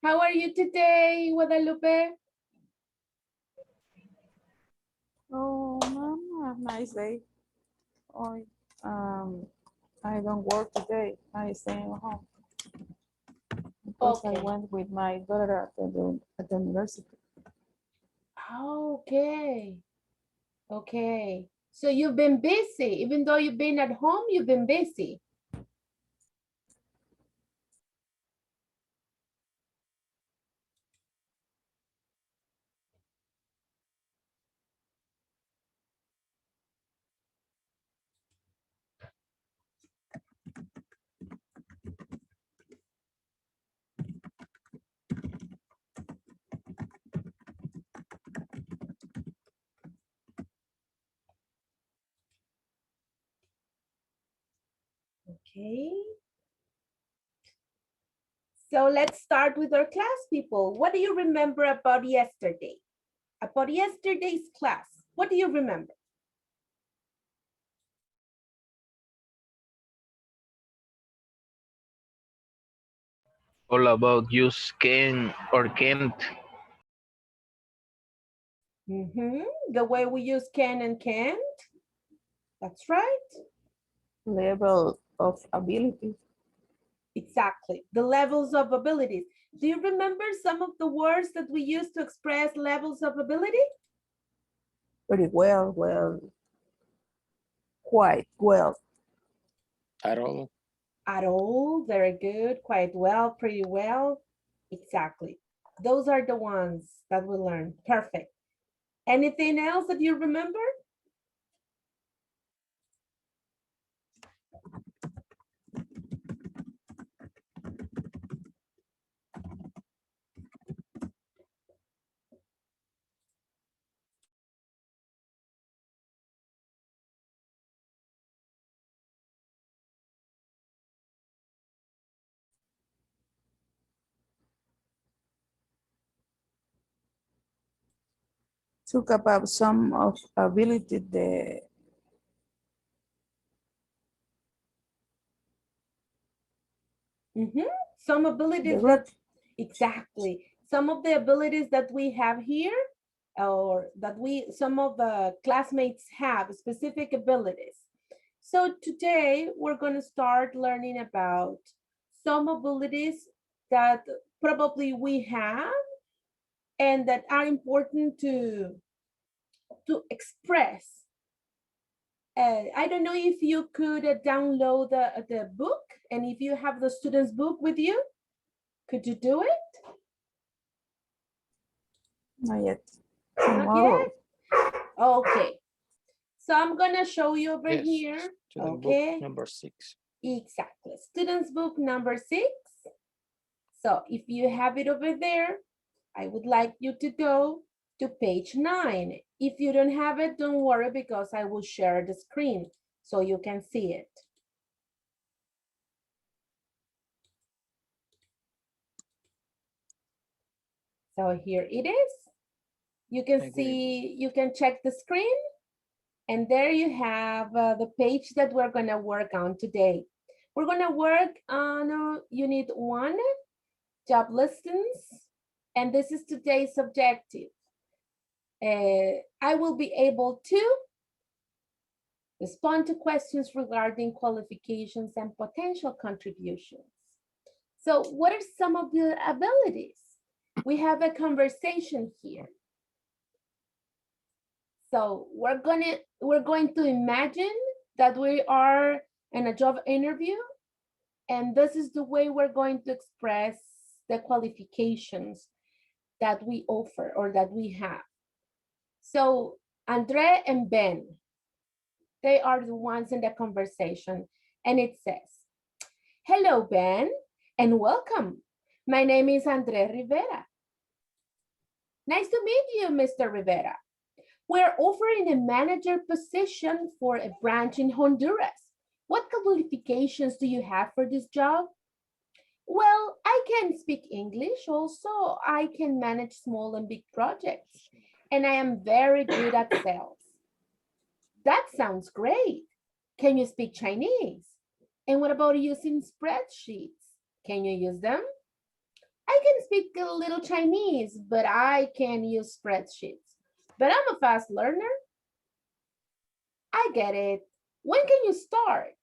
How are you today, Guadalupe? Oh, Mama, nice day. Oh, I don't work today. I stay at home because I Okay. went with my daughter at the university. Okay. Okay. So you've been busy. Even though you've been at home, you've been busy. Okay. So let's start with our class, people. What do you remember about yesterday? About yesterday's class, what do you remember? All about use can or can't. The way we use can and can't. That's right. Level of ability. Exactly. The levels of abilities. Do you remember some of the words that we use to express levels of ability? Very well, quite well. At all. At all, very good, quite well, pretty well. Exactly. Those are the ones that we learned. Perfect. Anything else that you remember? Talk about some of ability the Some the abilities group. that, exactly. Some of the abilities that we have here, or that some of the classmates have specific abilities. So today we're going to start learning about some abilities that probably we have and that are important to express. I don't know if you could download the book, and if you have the student's book with you, could you do it? Not yet. Not Tomorrow. yet? Okay. So I'm gonna show you over Yes. here. Student Okay. book number 6. Exactly. Student's book number 6. So if you have it over there, I would like you to go to page 9. If you don't have it, don't worry, because I will share the screen so you can see it. So here it is. You can see, you can check the screen, and there you have the page that we're gonna work on today. We're gonna work on unit 1, job listings, and this is today's objective. I will be able to respond to questions regarding qualifications and potential contributions. So what are some of the abilities? We have a conversation here. So we're going to imagine that we are in a job interview, and this is the way we're going to express the qualifications that we offer or that we have. So Andre and Ben, they are the ones in the conversation, and it says, "Hello, Ben, and welcome. My name is Andre Rivera." "Nice to meet you, Mr. Rivera. We're offering a manager position for a branch in Honduras. What qualifications do you have for this job?" "Well, I can speak English. Also, I can manage small and big projects, and I am very good at sales." "That sounds great. Can you speak Chinese? And what about using spreadsheets? Can you use them?" I can speak a little Chinese, but I can use spreadsheets. But I'm a fast learner. I get it. When can you start?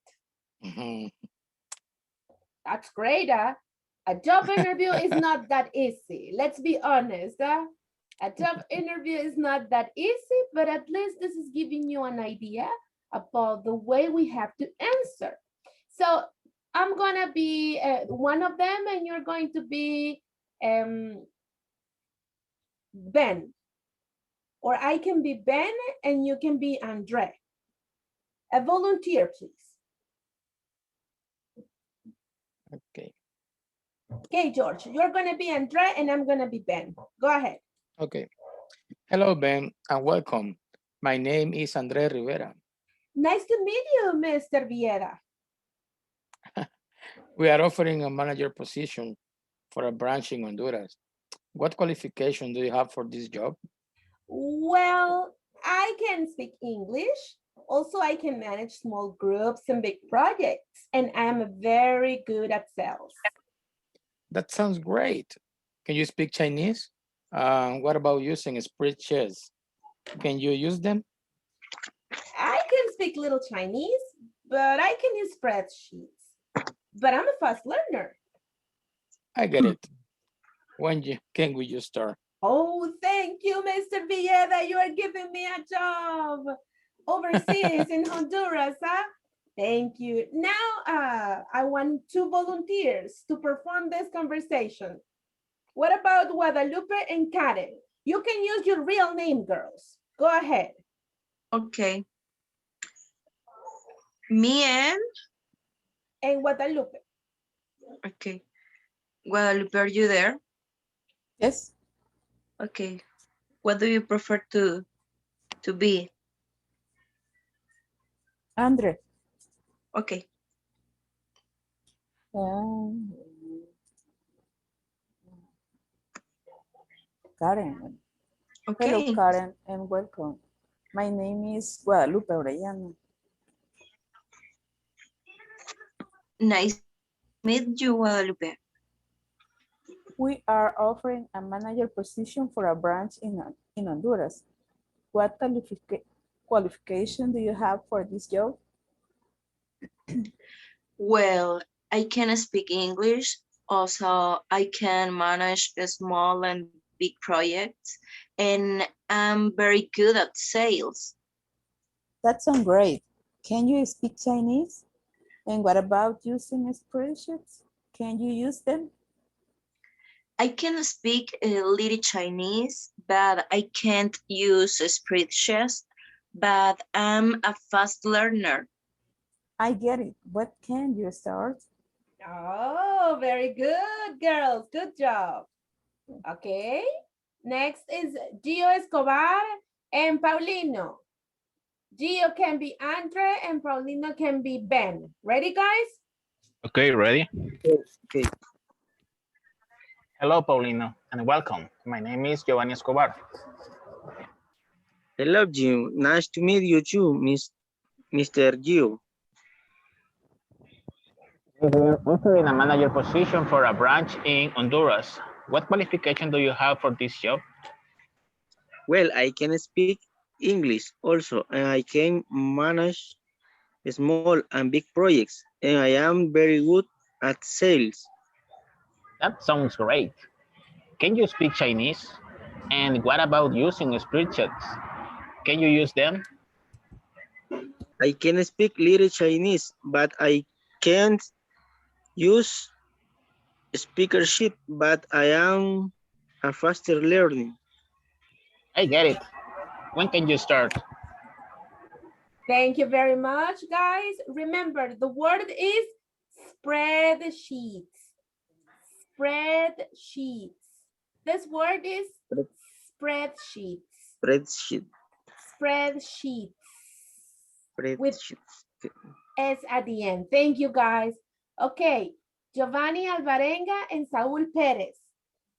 Mhm. That's great, huh? A job interview is not that easy. Let's be honest, huh? A job interview is not that easy, but at least this is giving you an idea about the way we have to answer. So I'm gonna be one of them and you're going to be Ben. Or I can be Ben and you can be Andre. A volunteer, please. Okay. Okay, George, you're gonna be Andre and I'm gonna be Ben. Go ahead. Okay. Hello, Ben, and welcome. My name is Andre Rivera. Nice to meet you, Mr. Vieira. We are offering a manager position for a branch in Honduras. What qualification do you have for this job? Well, I can speak English. Also, I can manage small groups and big projects, and I'm very good at sales. That sounds great. Can you speak Chinese? What about using spreadsheets? Can you use them? I can speak little Chinese, but I can use spreadsheets. But I'm a fast learner. I get it. Can we just start? Oh, thank you, Mr. Villeda. You are giving me a job overseas in Honduras, huh? Thank you. Now, I want 2 volunteers to perform this conversation. What about Guadalupe and Karen? You can use your real name, girls. Go ahead. Okay. Me And Guadalupe. okay. Guadalupe, are you there? Yes, Okay. What do you prefer to be? Andre. Okay. Um, Karen. Hello, Okay. Karen, and welcome. My name is Guadalupe Orellana. Nice to meet you, Guadalupe. We are offering a manager position for a branch in Honduras. What qualification do you have for this job? Well, I can speak English. Also, I can manage small and big projects, and I'm very good at sales. That sounds great. Can you speak Chinese? And what about using spreadsheets? Can you use them? I can speak a little Chinese, but I can't use spreadsheets, but I'm a fast learner. I get it. What can you start? Oh, very good, girls. Good job. Okay. Next is Gio Escobar and Paulino. Gio can be Andre and Paulino can be Ben. Ready, guys? Okay, ready? Okay. Hello, Paulino, and welcome. My name is Giovanni Escobar. Hello, Gio. Nice to meet you too, Mr. Gio. We're offering a manager position for a branch in Honduras. What qualification do you have for this job? Well, I can speak English also, and I can manage small and big projects, and I am very good at sales. That sounds great. Can you speak Chinese? And what about using spreadsheets? Can you use them? I can speak little Chinese, but I can't use speaker sheet, but I am a faster learning. I get it. When can you start? Thank you very much, guys. Remember, the word is spreadsheets. Spreadsheets. This word is spreadsheets. Spreadsheet. Spreadsheets. With Spreadsheet. S at the end. Thank you, guys. Okay, Giovanni Alvarenga and Saul Perez.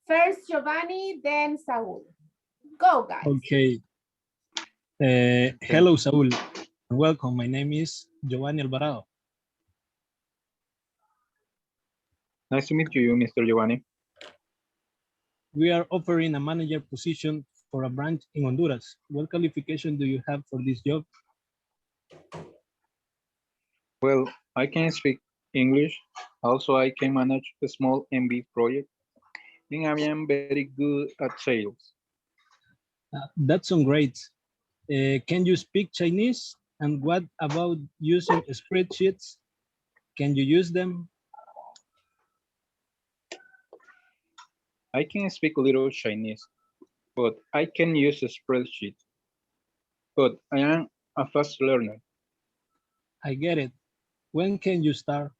First Giovanni, then Saul. Go, guys. Okay. Hello, Saul. Welcome. My name is Giovanni Alvarado. Nice to meet you, Mr. Giovanni. We are offering a manager position for a branch in Honduras. What qualification do you have for this job? Well, I can speak English. Also, I can manage a small and big project, and I am very good at sales. That sounds great. Can you speak Chinese? And what about using spreadsheets? Can you use them? I can speak little Chinese, but I can use a spreadsheet. But I am a fast learner. I get it. When can you start?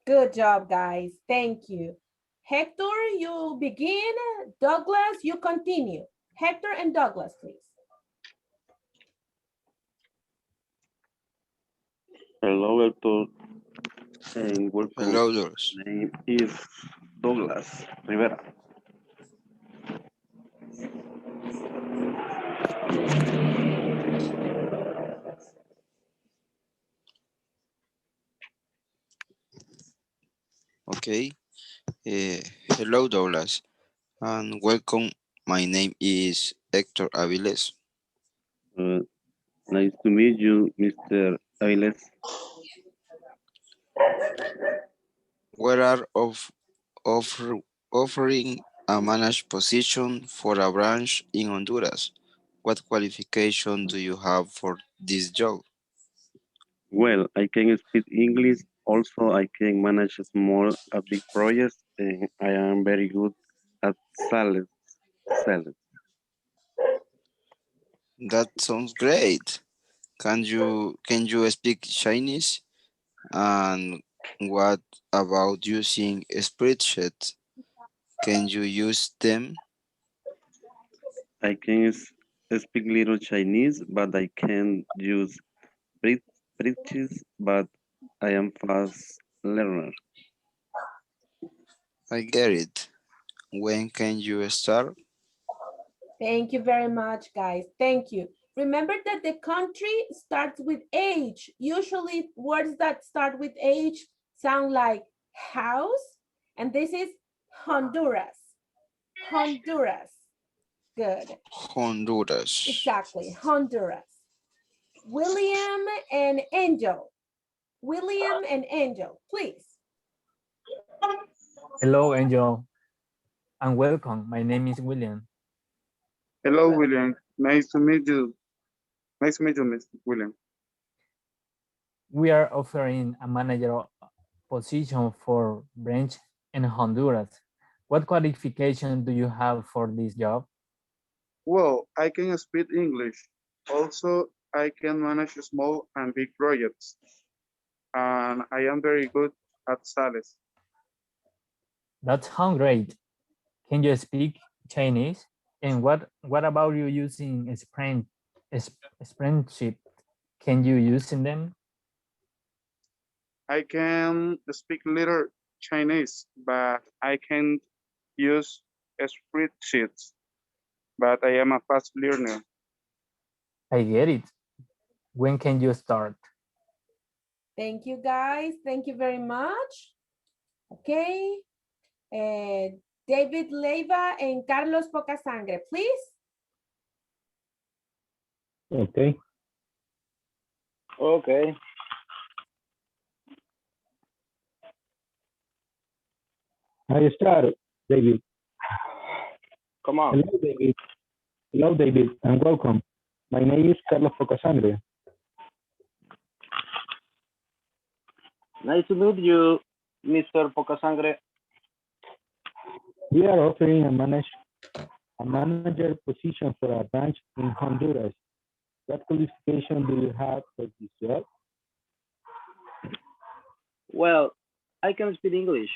Good job, guys. Thank you. Hector, you begin. Douglas, you continue. Hector and Douglas, please. Hello, Hector, and welcome. Hello, Doris. My name is Douglas Rivera. Okay. Hello, Douglas, and welcome. My name is Hector Aviles. Uh, Nice to meet you, Mr. Ailes. We are offer, offering a managed position for a branch in Honduras. What qualification do you have for this job? Well, I can speak English. Also, I can manage small and big projects, and I am very good at sales. Sales. That sounds great. Can you speak Chinese? And what about using spreadsheets? Can you use them? I can speak little Chinese, but I can use bridges, but I am fast learner. I get it. When can you start? Thank you very much, guys. Thank you. Remember that the country starts with H. Usually words that start with H sound like house, and this is Honduras. Honduras. Good. Honduras. Exactly, Honduras. William and Angel. William and Angel, please. Hello, Angel, and welcome. My name is William. Hello, William. Nice to meet you. Nice to meet you, Mr. William. We are offering a manager position for branch in Honduras. What qualification do you have for this job? Well, I can speak English. Also, I can manage small and big projects. And I am very good at sales. That sounds great. Can you speak Chinese? And what about you using a spreadsheet? Can you using them? I can speak little Chinese, but I can't use spreadsheets. But I am a fast learner. I get it. When can you start? Thank you, guys. Thank you very much. Okay. David Leiva and Carlos Pocasangre, please. Okay. Okay. I start, David. Come on. Hello, David. Hello, David, and welcome. My name is Carlos Pocasangre. Nice to meet you, Mr. Pocasangre. We are offering a manager position for a branch in Honduras. What qualification do you have for this job? Well, I can speak English.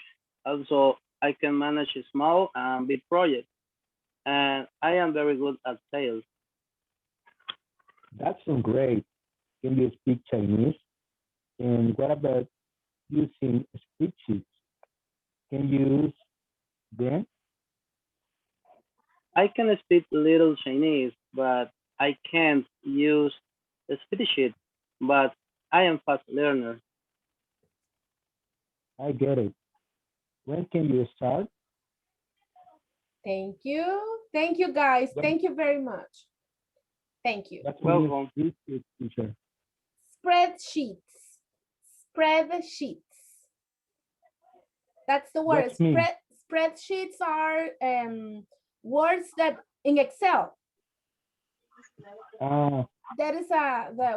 Also, I can manage small and big projects. And I am very good at sales. That sounds great. Can you speak Chinese? And what about using spreadsheets? Can you use them? I can speak little Chinese, but I can't use the spreadsheet. But I am fast learner. I get it. When can you start? Thank you. Thank you, guys. Thank you very much. Thank you. That's Welcome. teacher. Spreadsheets. Spreadsheets. That's the word. What's mean? Spreadsheets are words that in Excel. That is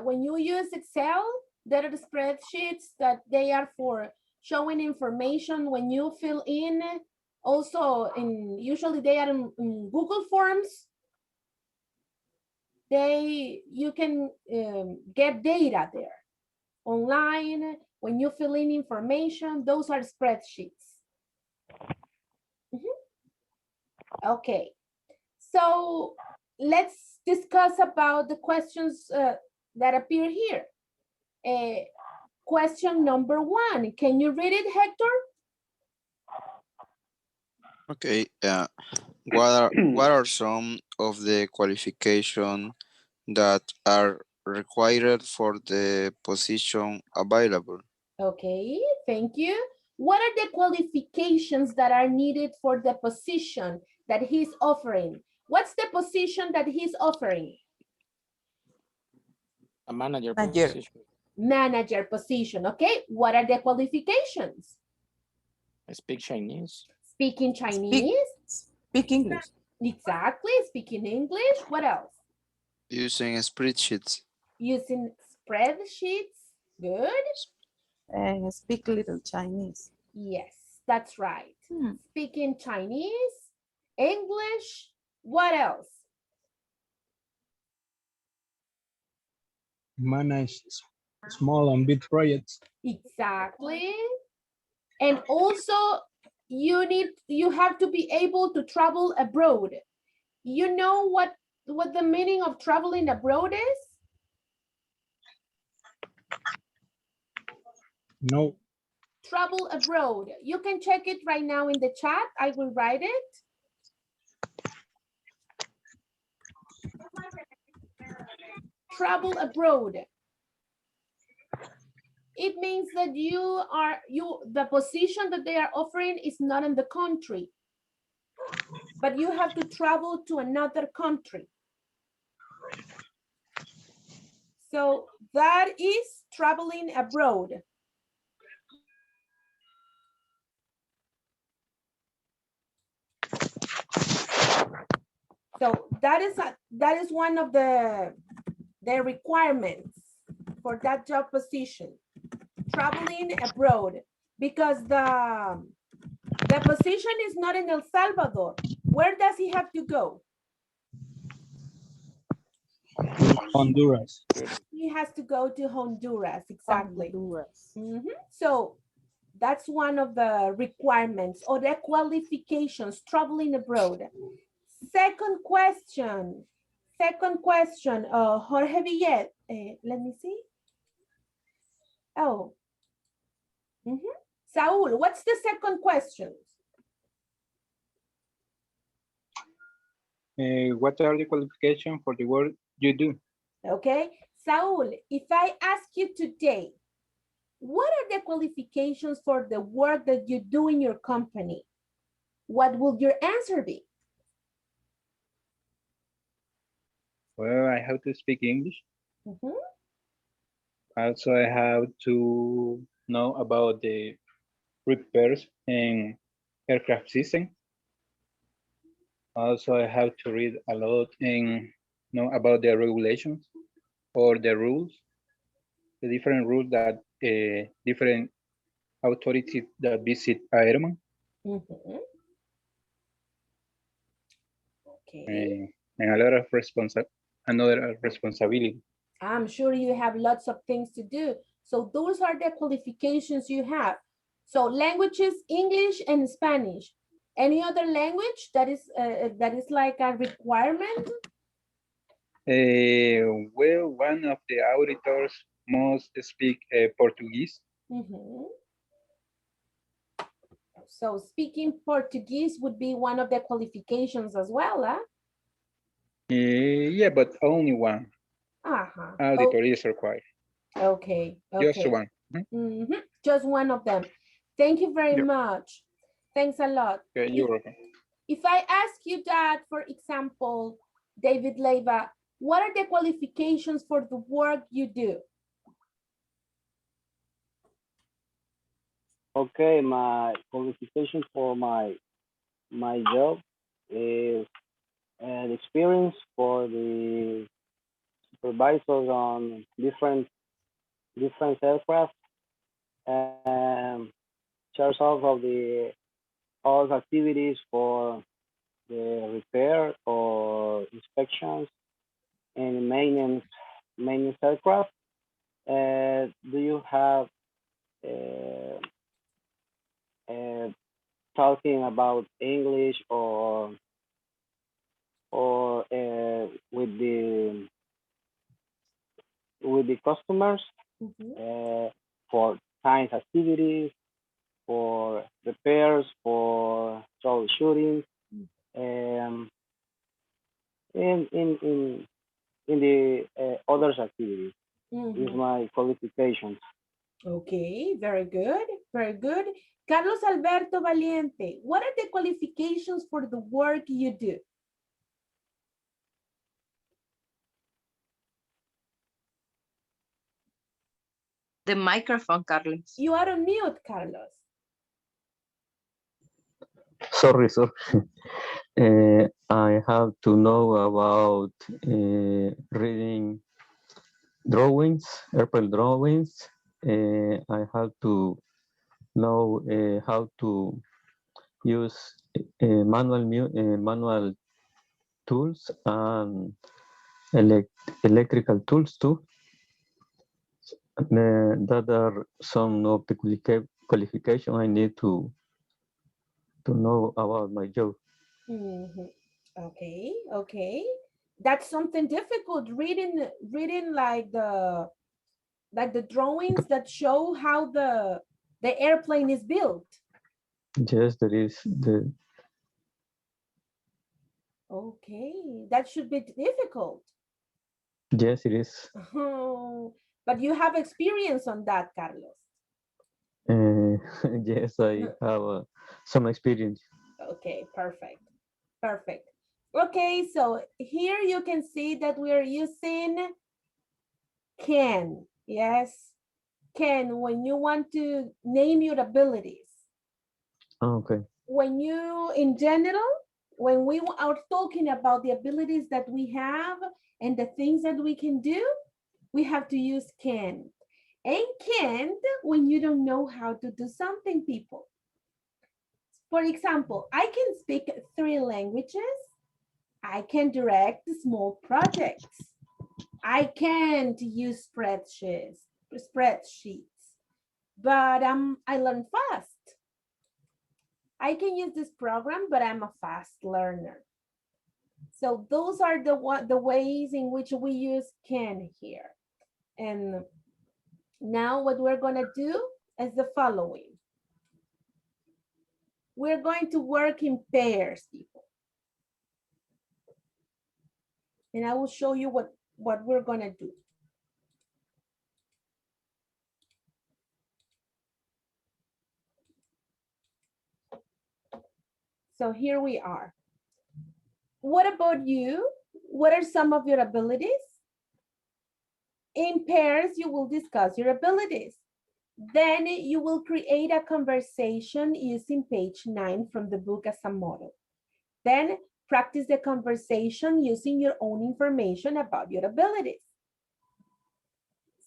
when you use Excel, there are the spreadsheets that they are for showing information when you fill in. Also, usually they are in Google Forms. You can get data there online when you fill in information. Those are spreadsheets. Okay, so let's discuss about the questions that appear here. Question number 1. Can you read it, Hector? Okay. What are some of the qualifications that are required for the position available? Okay, thank you. What are the qualifications that are needed for the position that he's offering? What's the position that he's offering? A manager position. Manager position, okay. What are the qualifications? I speak Chinese. Speaking Chinese. Speak English. Exactly, speaking English. What else? Using spreadsheets. Using spreadsheets. Good. And speak little Chinese. Yes, that's right. Speaking Chinese, English. What else? Manage small and big projects. Exactly. And also you have to be able to travel abroad. You know what the meaning of traveling abroad is? No. Travel abroad. You can check it right now in the chat. I will write it. Travel abroad. It means that the position that they are offering is not in the country, but you have to travel to another country. So that is traveling abroad. So that is one of the requirements for that job position, traveling abroad, because the position is not in El Salvador. Where does he have to go? Honduras. He has to go to Honduras, exactly. Honduras. So that's one of the requirements or the qualifications, traveling abroad. Second question, Jorge Villet, let me see. Oh, Saul, what's the second question? What are the qualifications for the work you do? Okay, Saul, if I ask you today, what are the qualifications for the work that you do in your company? What will your answer be? Well, I have to speak English. Also, I have to know about the repairs in aircraft system. Also, I have to read a lot and know about the regulations or the rules, the different rules that different authorities that visit airman. Okay. And a lot of another responsibility. I'm sure you have lots of things to do. So those are the qualifications you have. So languages, English and Spanish. Any other language that is like a requirement? Well, one of the auditors must speak Portuguese. So speaking Portuguese would be one of the qualifications as well, huh? Yeah, but only one. Auditor is required. Okay. Just one. Just one of them. Thank you very much. Thanks a lot. Okay, you're welcome. If I ask you that, for example, David Leiva, what are the qualifications for the work you do? Okay, my qualification for my job is an experience for the supervisors on different aircraft and charge off of the all the activities for the repair or inspections and maintenance aircraft. Do you have uh, uh, talking about English or with the customers for science activities, for repairs, for troubleshooting, um, in the others activities is my qualifications. Okay, very good, very good. Carlos Alberto Valiente, what are the qualifications for the work you do? The microphone, Carlos. You are on mute, Carlos. Sorry, sorry. I have to know about reading drawings, airplane drawings. I have to know how to use manual tools and electrical tools too. That are some of the qualification I need to know about my job. Okay, okay. That's something difficult. Reading like the drawings that show how the airplane is built. Yes, there is the. Okay, that should be difficult. Yes, it is. Oh, but you have experience on that, Carlos. Yes, I have some experience. Okay, perfect, perfect. Okay, so here you can see that we are using can. Yes, can when you want to name your abilities. Okay. When you, in general, when we are talking about the abilities that we have and the things that we can do, we have to use can. And can't when you don't know how to do something, people. For example, I can speak 3 languages. I can direct small projects. I can't use spreadsheets, but I learn fast. I can use this program, but I'm a fast learner. So those are the ways in which we use can here. And now what we're gonna do is the following. We're going to work in pairs, people. And I will show you what we're gonna do. So here we are. What about you? What are some of your abilities? In pairs, you will discuss your abilities. Then you will create a conversation using page 9 from the book as a model. Then practice the conversation using your own information about your abilities.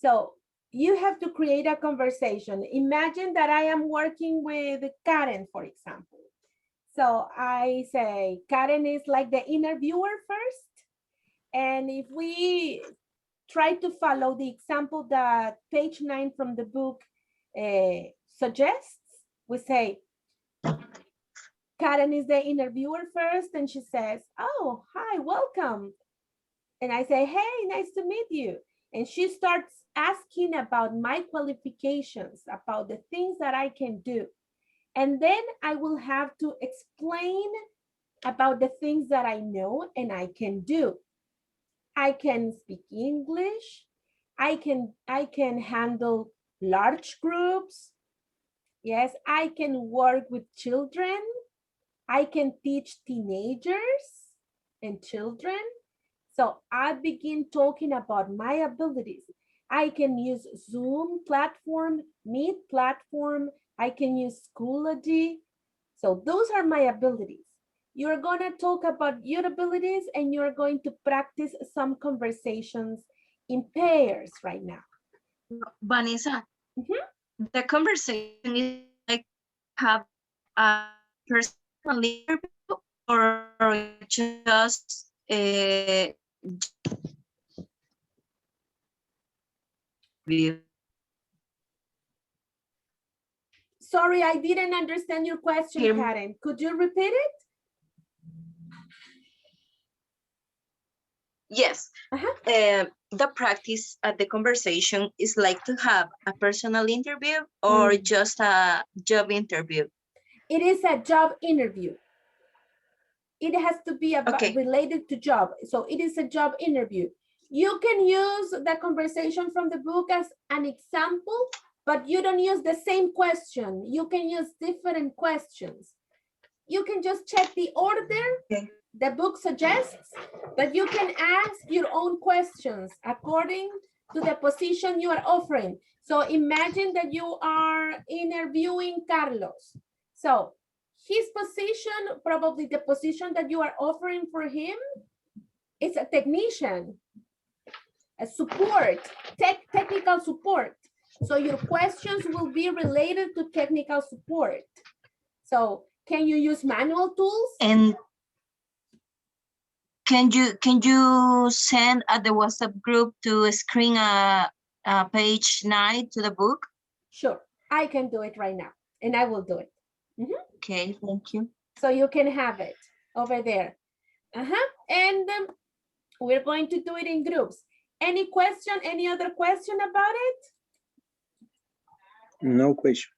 So you have to create a conversation. Imagine that I am working with Karen, for example. So I say, Karen is like the interviewer first. And if we try to follow the example that page 9 from the book suggests, we say, Karen is the interviewer first, and she says, oh, hi, welcome. And I say, hey, nice to meet you. And she starts asking about my qualifications, about the things that I can do. And then I will have to explain about the things that I know and I can do. I can speak English. I can handle large groups. Yes, I can work with children. I can teach teenagers and children. So I begin talking about my abilities. I can use Zoom platform, Meet platform. I can use Schoology. So those are my abilities. You're going to talk about your abilities and you're going to practice some conversations in pairs right now. Vanessa, the conversation is like have a personal interview or just view. Sorry, I didn't understand your question, Hear me? Karen. Could you repeat it? Yes. The practice at the conversation is like to have a personal interview or just a job interview. It is a job interview. It has to be about, related to job. So it is a job interview. You can use the conversation from the book as an example, but you don't use the same question. You can use different questions. You can just check the order. The book suggests that you can ask your own questions according to the position you are offering. So imagine that you are interviewing Carlos. So his position, probably the position that you are offering for him, is a technician, a support, technical support. So your questions will be related to technical support. So can you use manual tools? And can you send at the WhatsApp group to screen a page 9 to the book? Sure, I can do it right now, and I will do it. Okay, thank you. So you can have it over there. And we're going to do it in groups. Any question, any other question about it? No question.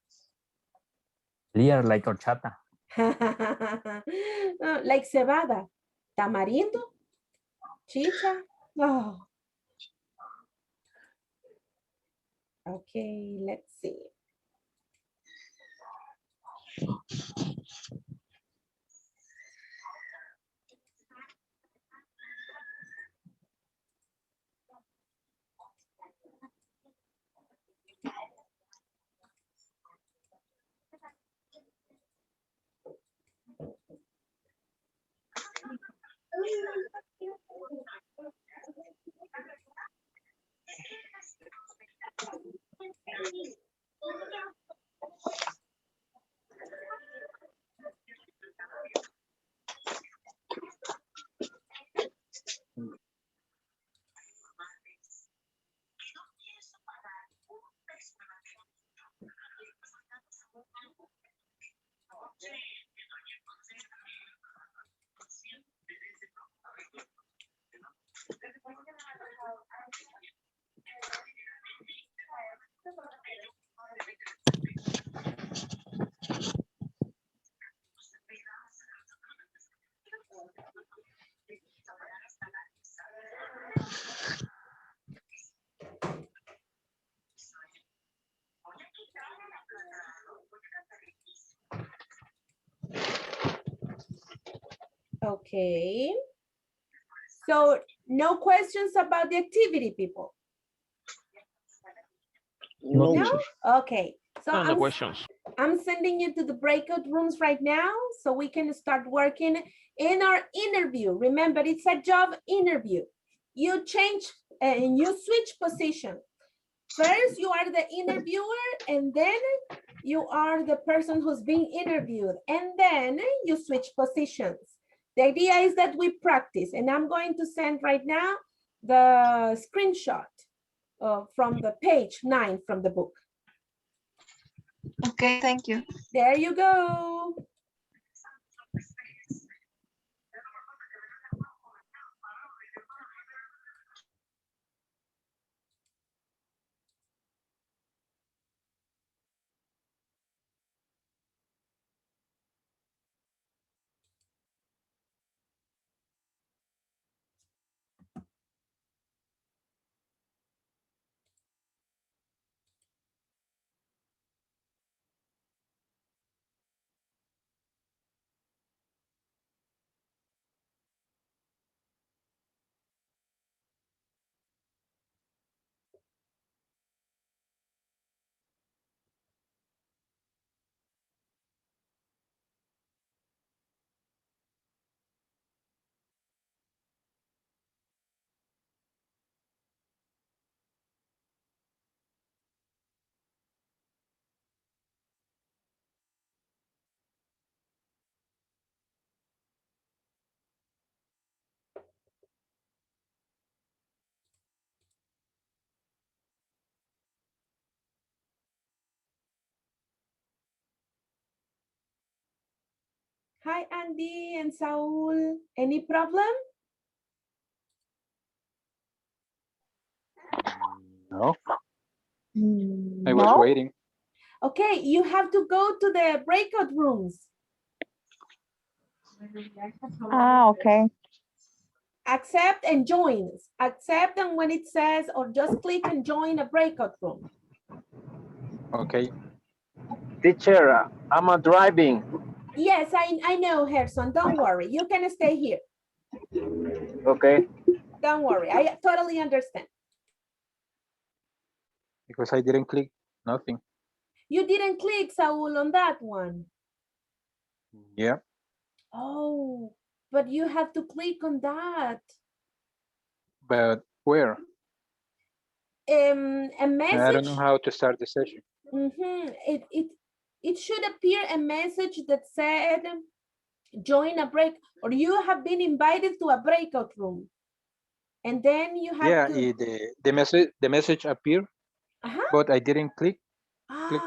Clear like horchata. Like cebada, tamarindo, chicha. Oh. Okay, let's see. Okay. So no questions about the activity, people? No. Okay. So No questions. I'm sending you to the breakout rooms right now so we can start working in our interview. Remember, it's a job interview. You change and you switch position. First, you are the interviewer, and then you are the person who's being interviewed, and then you switch positions. The idea is that we practice, and I'm going to send right now the screenshot from the page 9 from the book. Okay, thank you. There you go. Hi, Andy and Saul. Any problem? No, I was No? waiting. Okay, you have to go to the breakout rooms. Ah, okay. Accept and join. Accept, and when it says, or just click and join a breakout room. Okay. Teacher, I'm driving. Yes, I know, Gerson. Don't worry. You can stay here. Okay. Don't worry. I totally understand. Because I didn't click nothing. You didn't click, Saul, on that one. Yeah, Oh, but you have to click on that. but where? A I don't message. know how to start the session. It should appear a message that said join a break, or you have been invited to a breakout room. And then you have Yeah, to the message appeared, but I didn't click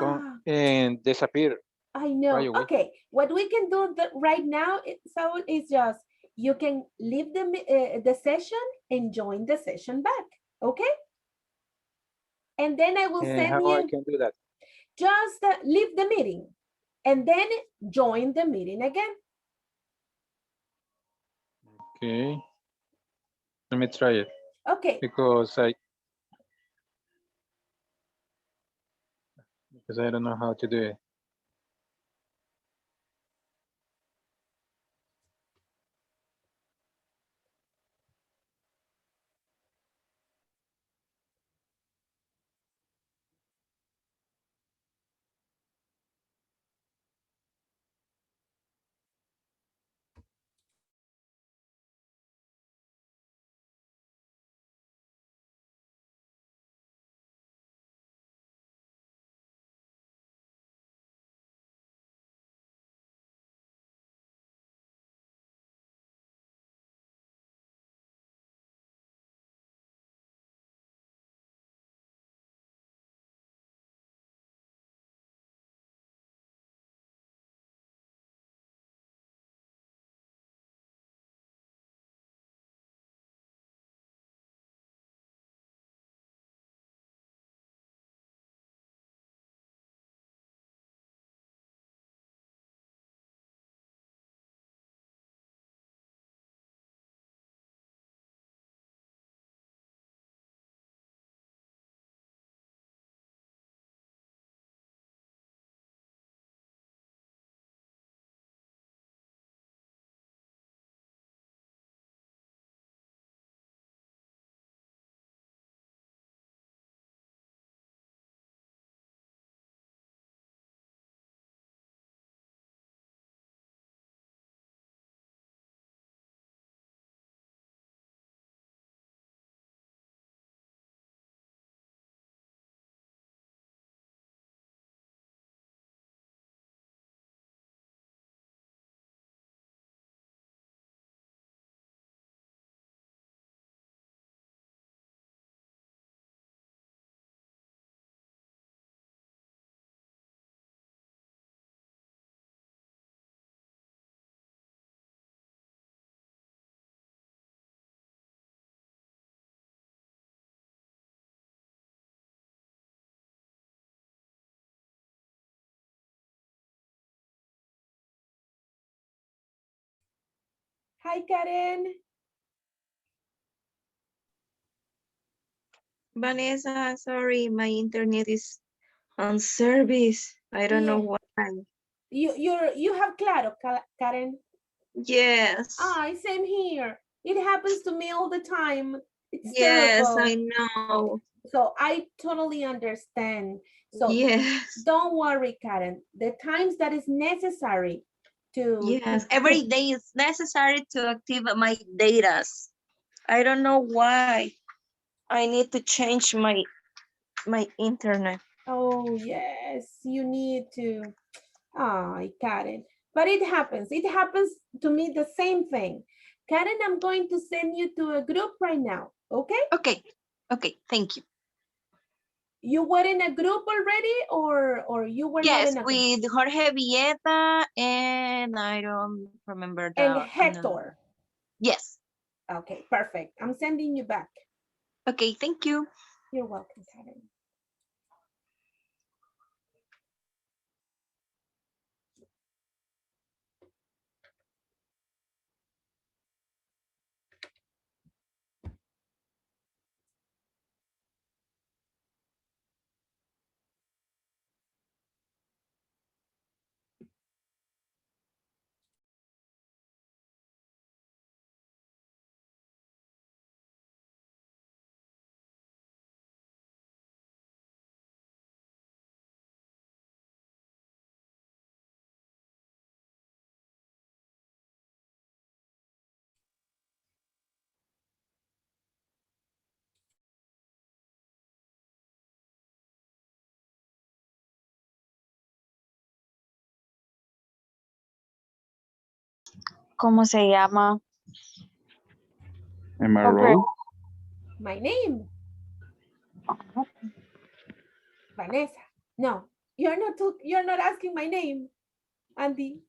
on and disappear. I know. Right away. Okay, what we can do right now, Saul, is just you can leave the session and join the session back. Okay. And then I will And send how I you. can do that? Just leave the meeting and then join the meeting again. Okay. Let me try it. Okay. Because I don't know how to do it. Hi, Karen. Vanessa, sorry, my internet is on service. I don't know why. You have Claro, Karen. Yes. Same here. It happens to me all the time. It's Yes, terrible. I know. So I totally understand. So yes. Don't worry, Karen. The times that is necessary to Yes, every day is necessary to activate my data. I don't know why. I need to change my internet. Oh yes, you need to. Karen. But it happens. It happens to me the same thing. Karen, I'm going to send you to a group right now. Okay? Okay. Okay, thank you. You were in a group already, or you were not Yes, in a group? with Jorge Villeta and I don't remember And the Hector. Yes. Okay, perfect. I'm sending you back. Okay, thank you. You're welcome, Karen. ¿Cómo se llama? Am I Okay. wrong? My name. Vanessa. No, you're not asking my name, Andy.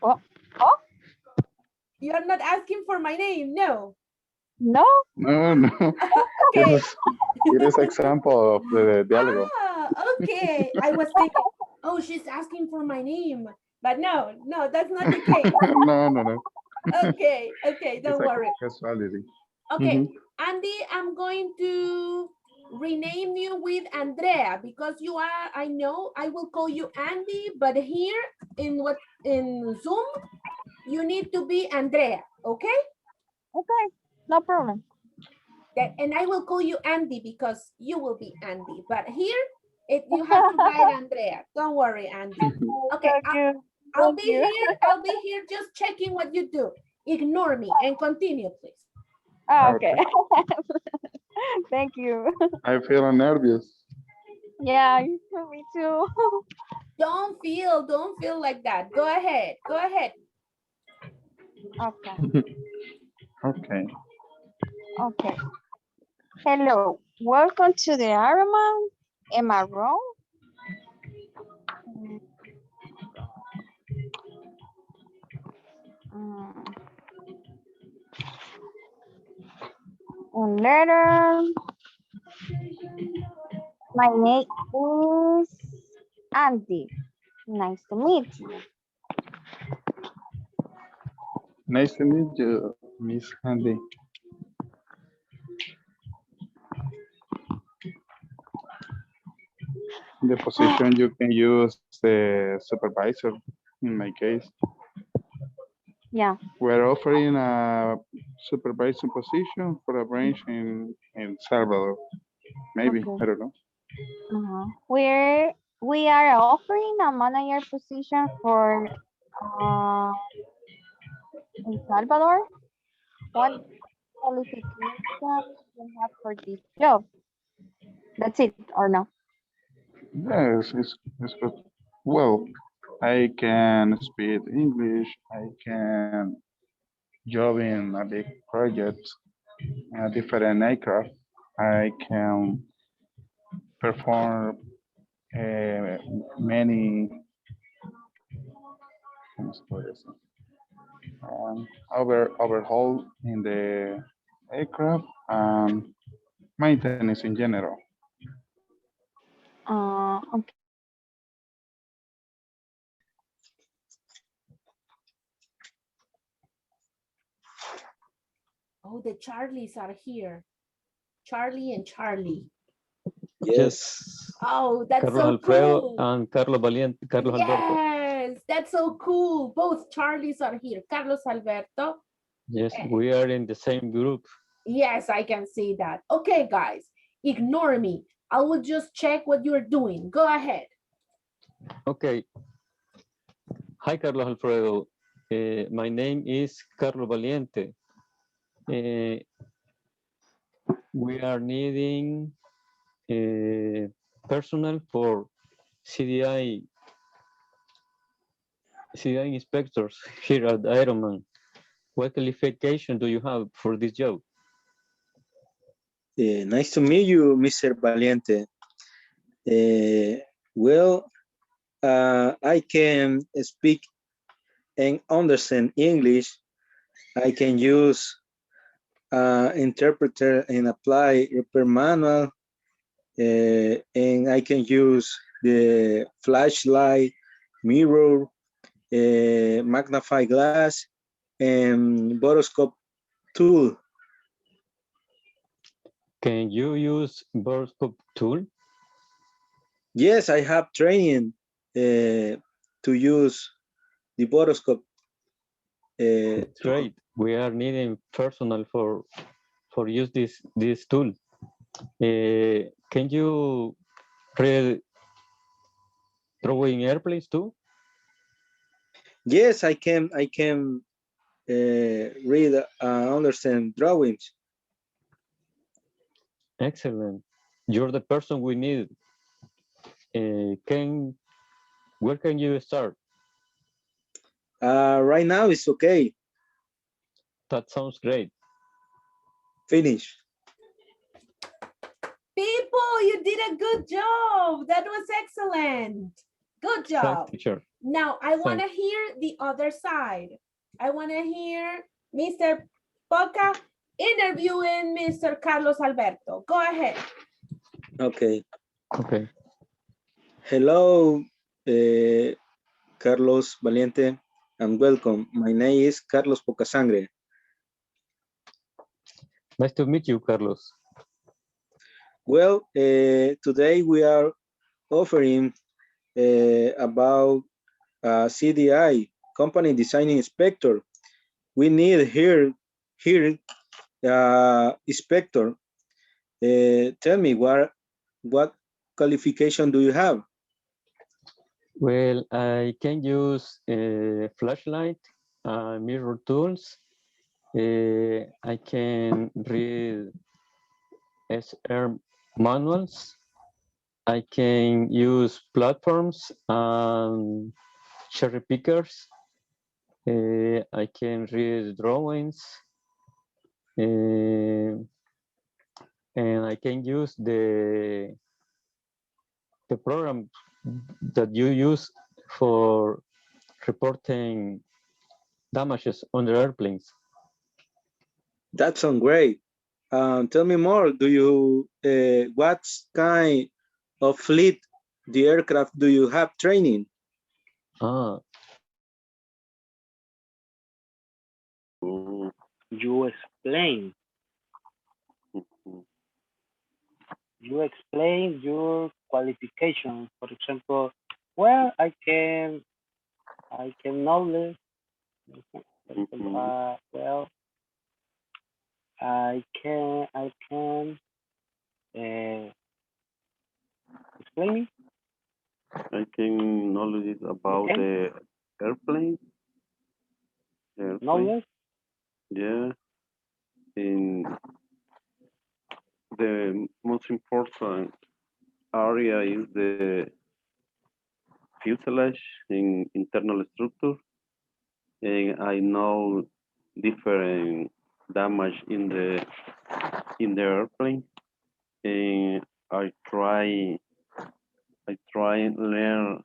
Oh, oh, You're not asking for my name, no. no. No, no. Okay. It is example of the dialogue. Ah, okay. I was thinking, oh, she's asking for my name. But no, that's not the case. No, no, no. Okay, It's don't a worry. casualty. Okay, Mhm. Andy, I'm going to rename you with Andrea because you are, I know, I will call you Andy, but here in Zoom, you need to be Andrea, okay? Okay, no problem. And I will call you Andy because you will be Andy, but here, you have to write Andrea. Don't worry, Andy. Okay, I'll be here just checking what you do. Ignore me and continue, please. Okay. Thank you. I feel nervous. Yeah, me too. Don't feel like that. Go ahead. Okay. Okay. Okay. Hello. Welcome to the Ironman. Am I wrong? Letter. My name is Andy. Nice to meet you. Nice to meet you, Miss Handy. In the position you can use the supervisor. In my case, Yeah. we're offering a supervisor position for a branch in Salvador. Maybe, Okay. I don't know. We are offering a manager position for El Salvador. What qualifications do you have for this job? That's it or no? Yes, it's good. Well, I can speak English. I can job in a big project, a different aircraft. I can perform many ¿cómo se puede decir? Overhaul in the aircraft and maintenance in general. Okay. Oh, the Charlies are here. Charlie and Charlie. Yes. Oh, that's Carlos so Alfredo cool. and Carlos Valiente, Carlos Alberto. Yes, that's so cool. Both Charlies are here. Carlos Alberto. Yes, we are in the same group. Yes, I can see that. Okay, guys, ignore me. I will just check what you're doing. Go ahead. Okay. Hi, Carlos Alfredo. My name is Carlos Valiente. We are needing personnel for CDI inspectors here at Ironman. What qualification do you have for this job? Nice to meet you, Mr. Valiente. Well, I can speak and understand English. I can use interpreter and apply repair manual, and I can use the flashlight, mirror, magnify glass, and boroscope tool. Can you use boroscope tool? Yes, I have training to use the boroscope. That's right. We are needing personnel for use this tool. Can you read drawing airplanes too? Yes, I can. I can read understand drawings. Excellent. You're the person we need. Where can you start? Right now it's okay. That sounds great. Finish. People, you did a good job. That was excellent. Good job. Thanks, teacher. Now, I want to hear the other side. I want to hear Mr. Poca interviewing Mr. Carlos Alberto. Go ahead. Okay. Okay. Hello, Carlos Valiente, and welcome. My name is Carlos Pocasangre. Nice to meet you, Carlos. Well, today we are offering about CDI, Company Design Inspector. We need here inspector. Tell me what qualification do you have? Well, I can use a flashlight, mirror tools. I can read SR manuals. I can use platforms and cherry pickers. I can read drawings. And I can use the program that you use for reporting damages on the airplanes. That sounds great. Tell me more. Do you what kind of fleet the aircraft do you have training? You explain. You explain your qualification. For example, well, I can knowledge. Well, I can explain me. I can knowledge about the airplane. Knowledge? Yeah. In the most important area is the fuselage in internal structure, and I know different damage in the airplane, and I try and learn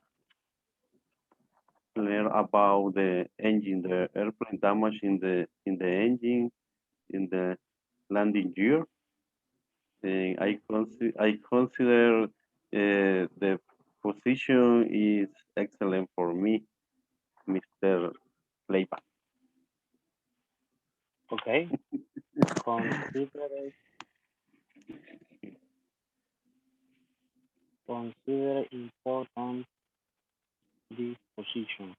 about the engine, the airplane damage in the engine, in the landing gear, and I consider the position is excellent for me, Mr. Playback. Okay. Consider important this position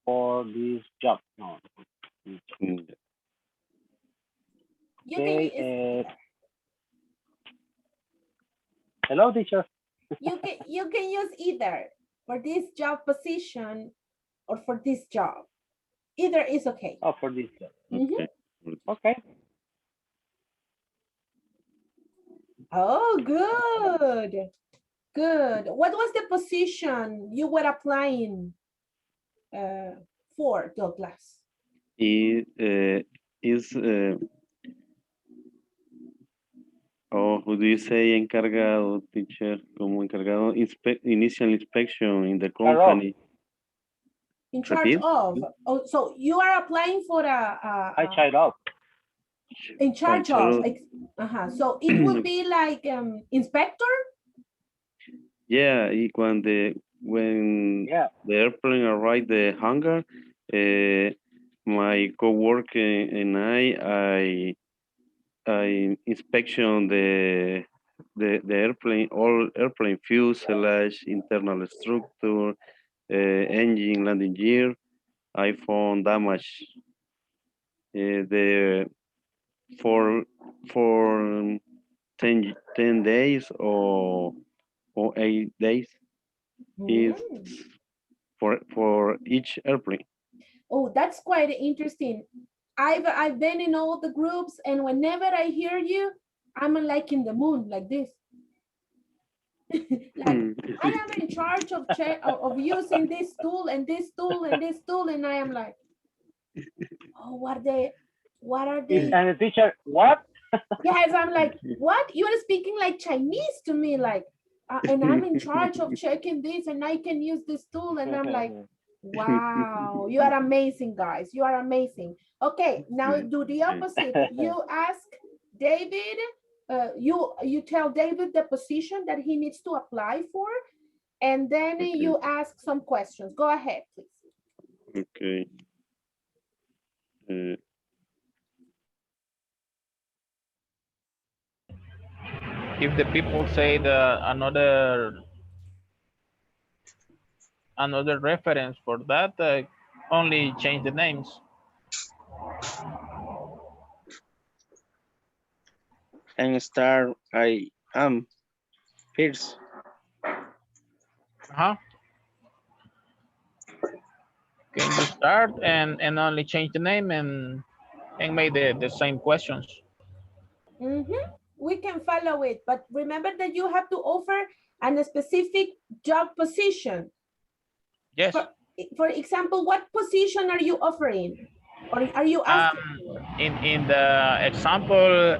for this job. No. Okay. Hello, teacher. You can use either for this job position or for this job. Either is okay. Oh, for this job. Mm-hmm. Okay. Oh, good. Good. What was the position you were applying for, Douglas? It is Oh, who do you say encargado, teacher? Como encargado, initial inspection in the company. In charge Repeat. of. Oh, so you are applying for I tried off. in charge of. So it would be like inspector. Yeah, when the airplane arrived the hangar, my coworker and I inspection the airplane, all airplane fuselage, internal structure, engine, landing gear. I found damage. The for 10 days or 8 days is for each airplane. Oh, that's quite interesting. I've been in all the groups, and whenever I hear you, I'm like in the moon like this. Like I am in charge of using this tool and this tool and this tool, and I am like, oh, what are they? And the teacher, what? Yes, I'm like, what? You are speaking like Chinese to me, like, and I'm in charge of checking this, and I can use this tool, and I'm like, wow, you are amazing, guys. You are amazing. Okay, now do the opposite. You ask David, you tell David the position that he needs to apply for, and then you ask some questions. Go ahead, please. Okay. If the people say another reference for that, only change the names. And start I am first. Can you start and only change the name and make the same questions? We can follow it, but remember that you have to offer a specific job position. Yes. For example, what position are you offering? Or are you asking? In the example,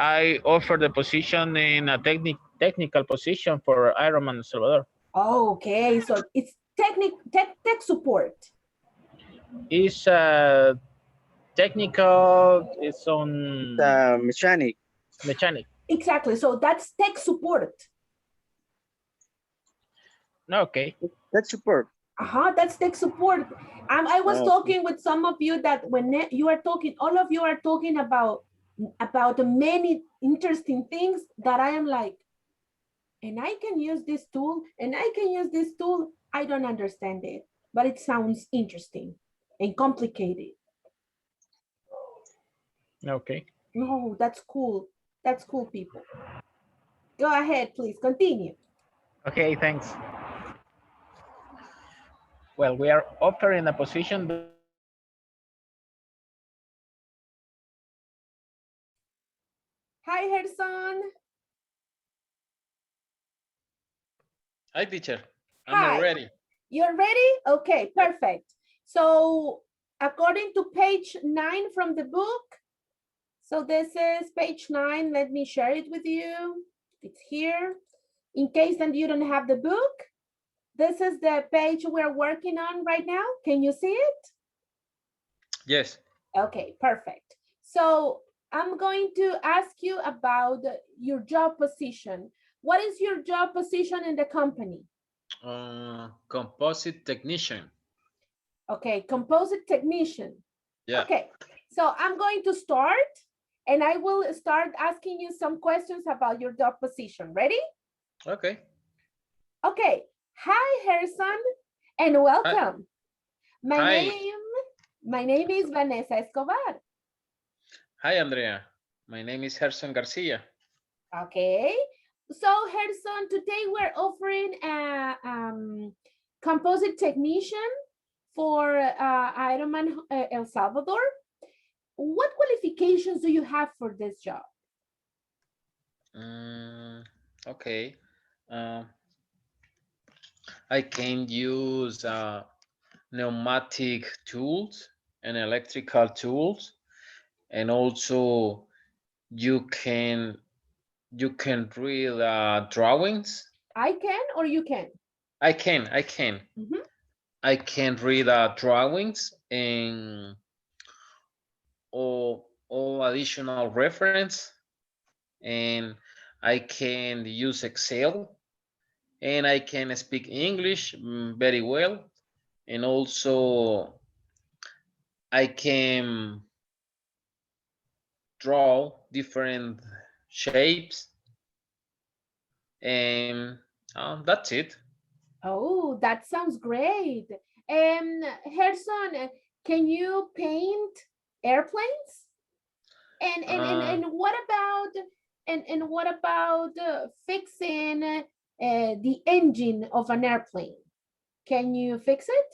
I offer the position in a technical position for Ironman Salvador. Oh, okay, so it's tech support. It's technical. It's on mechanic. Mechanic. Exactly. So that's tech support. Okay. Tech support. That's tech support. I was talking with some of you that when you are talking, all of you are talking about many interesting things that I am like, and I can use this tool, and I can use this tool. I don't understand it, but it sounds interesting and complicated. Okay. No, that's cool. That's cool, people. Go ahead, please continue. Okay, thanks. Well, we are offering a position. Hi, Gerson. Hi, teacher. I'm Hi. all ready. You're ready? Okay, perfect. So according to page 9 from the book, so this is page 9. Let me share it with you. It's here. In case that you don't have the book, this is the page we're working on right now. Can you see it? Yes. Okay, perfect. So I'm going to ask you about your job position. What is your job position in the company? Composite technician. Okay, composite technician. Yeah. Okay, so I'm going to start, and I will start asking you some questions about your job position. Ready? Okay. Okay. Hi, Harrison, and welcome. Hi. My name is Vanessa Escobar. Hi, Andrea. My name is Gerson Garcia. Okay. So, Gerson, today we're offering a composite technician for Ironman El Salvador. What qualifications do you have for this job? Okay. I can use pneumatic tools and electrical tools, and also you can you can read drawings. I can or you can? I can. Mhm. I can read drawings and all additional reference, and I can use Excel, and I can speak English very well, and also I can draw different shapes, and that's it. Oh, that sounds great. Gerson, can you paint airplanes? And Uh, what about what about fixing the engine of an airplane? Can you fix it?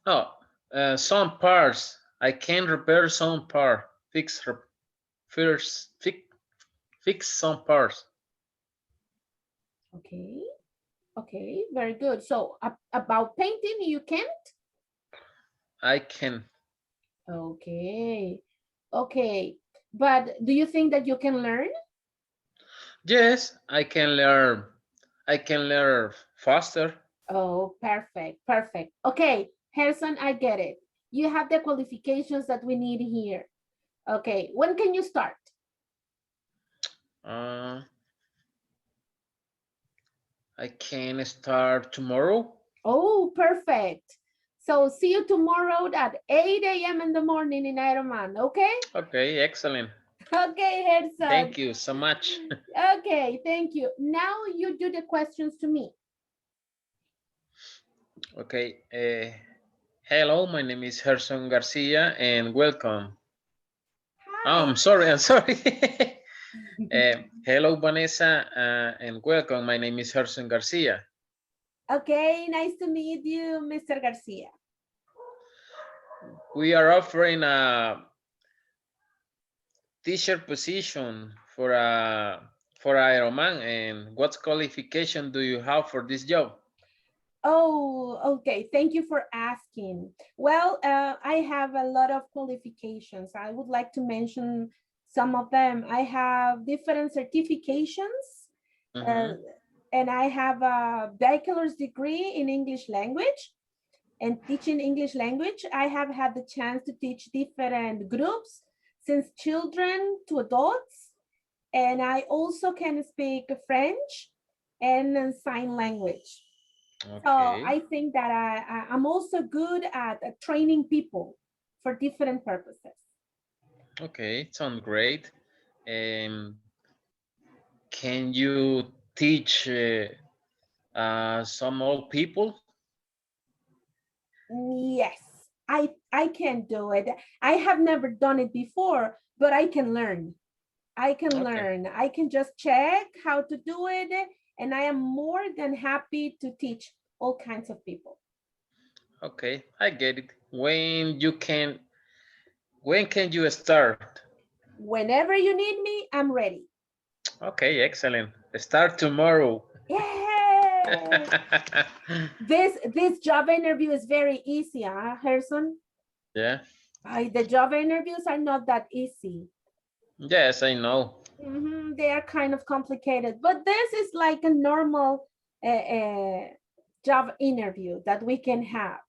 oh, some parts I can repair some part, first fix some parts. Okay. Okay, very good. So about painting, you can't? I can. Okay. Okay. But do you think that you can learn? Yes, I can learn. I can learn faster. Oh, perfect. Perfect. Okay, Harrison, I get it. You have the qualifications that we need here. Okay, when can you start? Uh, I can start tomorrow. Oh, perfect. So see you tomorrow at 8 a.m. in the morning in Ironman, okay? Okay, excellent. Okay, Harrison. Thank you so much. Okay, thank you. Now you do the questions to me. Okay. Hello, my name is Gerson Garcia, and welcome. Oh, I'm sorry. I'm sorry. Hello, Vanessa, and welcome. My name is Gerson Garcia. Okay, nice to meet you, Mr. Garcia. We are offering a teacher position for Ironman, and what qualification do you have for this job? Oh, okay. Thank you for asking. Well, I have a lot of qualifications. I would like to mention some of them. I have different certifications, uh, and I have a bachelor's degree in English language and teaching English language. I have had the chance to teach different groups, since children to adults, and I also can speak French and sign language. So Okay. I think that I'm also good at training people for different purposes. Okay, sounds great. Um, can you teach some old people? Yes, I can do it. I have never done it before, but I can learn. I can Okay. learn. I can just check how to do it, and I am more than happy to teach all kinds of people. Okay, I get it. When can you start? Whenever you need me, I'm ready. Okay, excellent. Start tomorrow. Yay! This job interview is very easy, huh, Harrison? Yeah. The job interviews are not that easy. Yes, I know. They are kind of complicated, but this is like a normal job interview that we can have.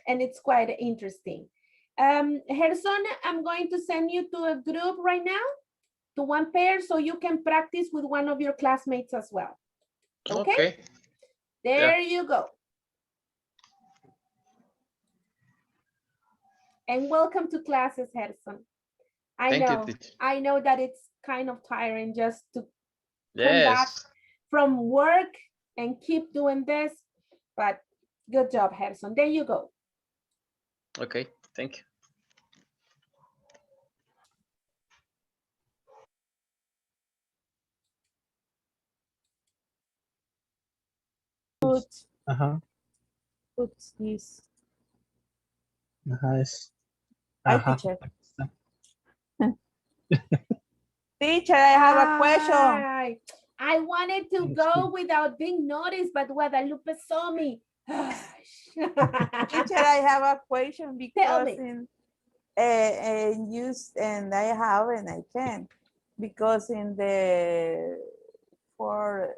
And it's quite interesting. Gerson, I'm going to send you to a group right now, to one pair, so you can practice with one of your classmates as well. Okay? Okay. There you go. And welcome to classes, Gerson. Thank you, teacher. I know that it's kind of tiring just to come back Yes. from work and keep doing this, but good job, Gerson. There you go. Okay, thank you. Put, Ajá, put this. ajá, es. Hi, Ajá. teacher. Teacher, I have a question. I wanted to go without being noticed, but Guadalupe saw me. Teacher, I have a question Tell because me. and I have and I can. because in the for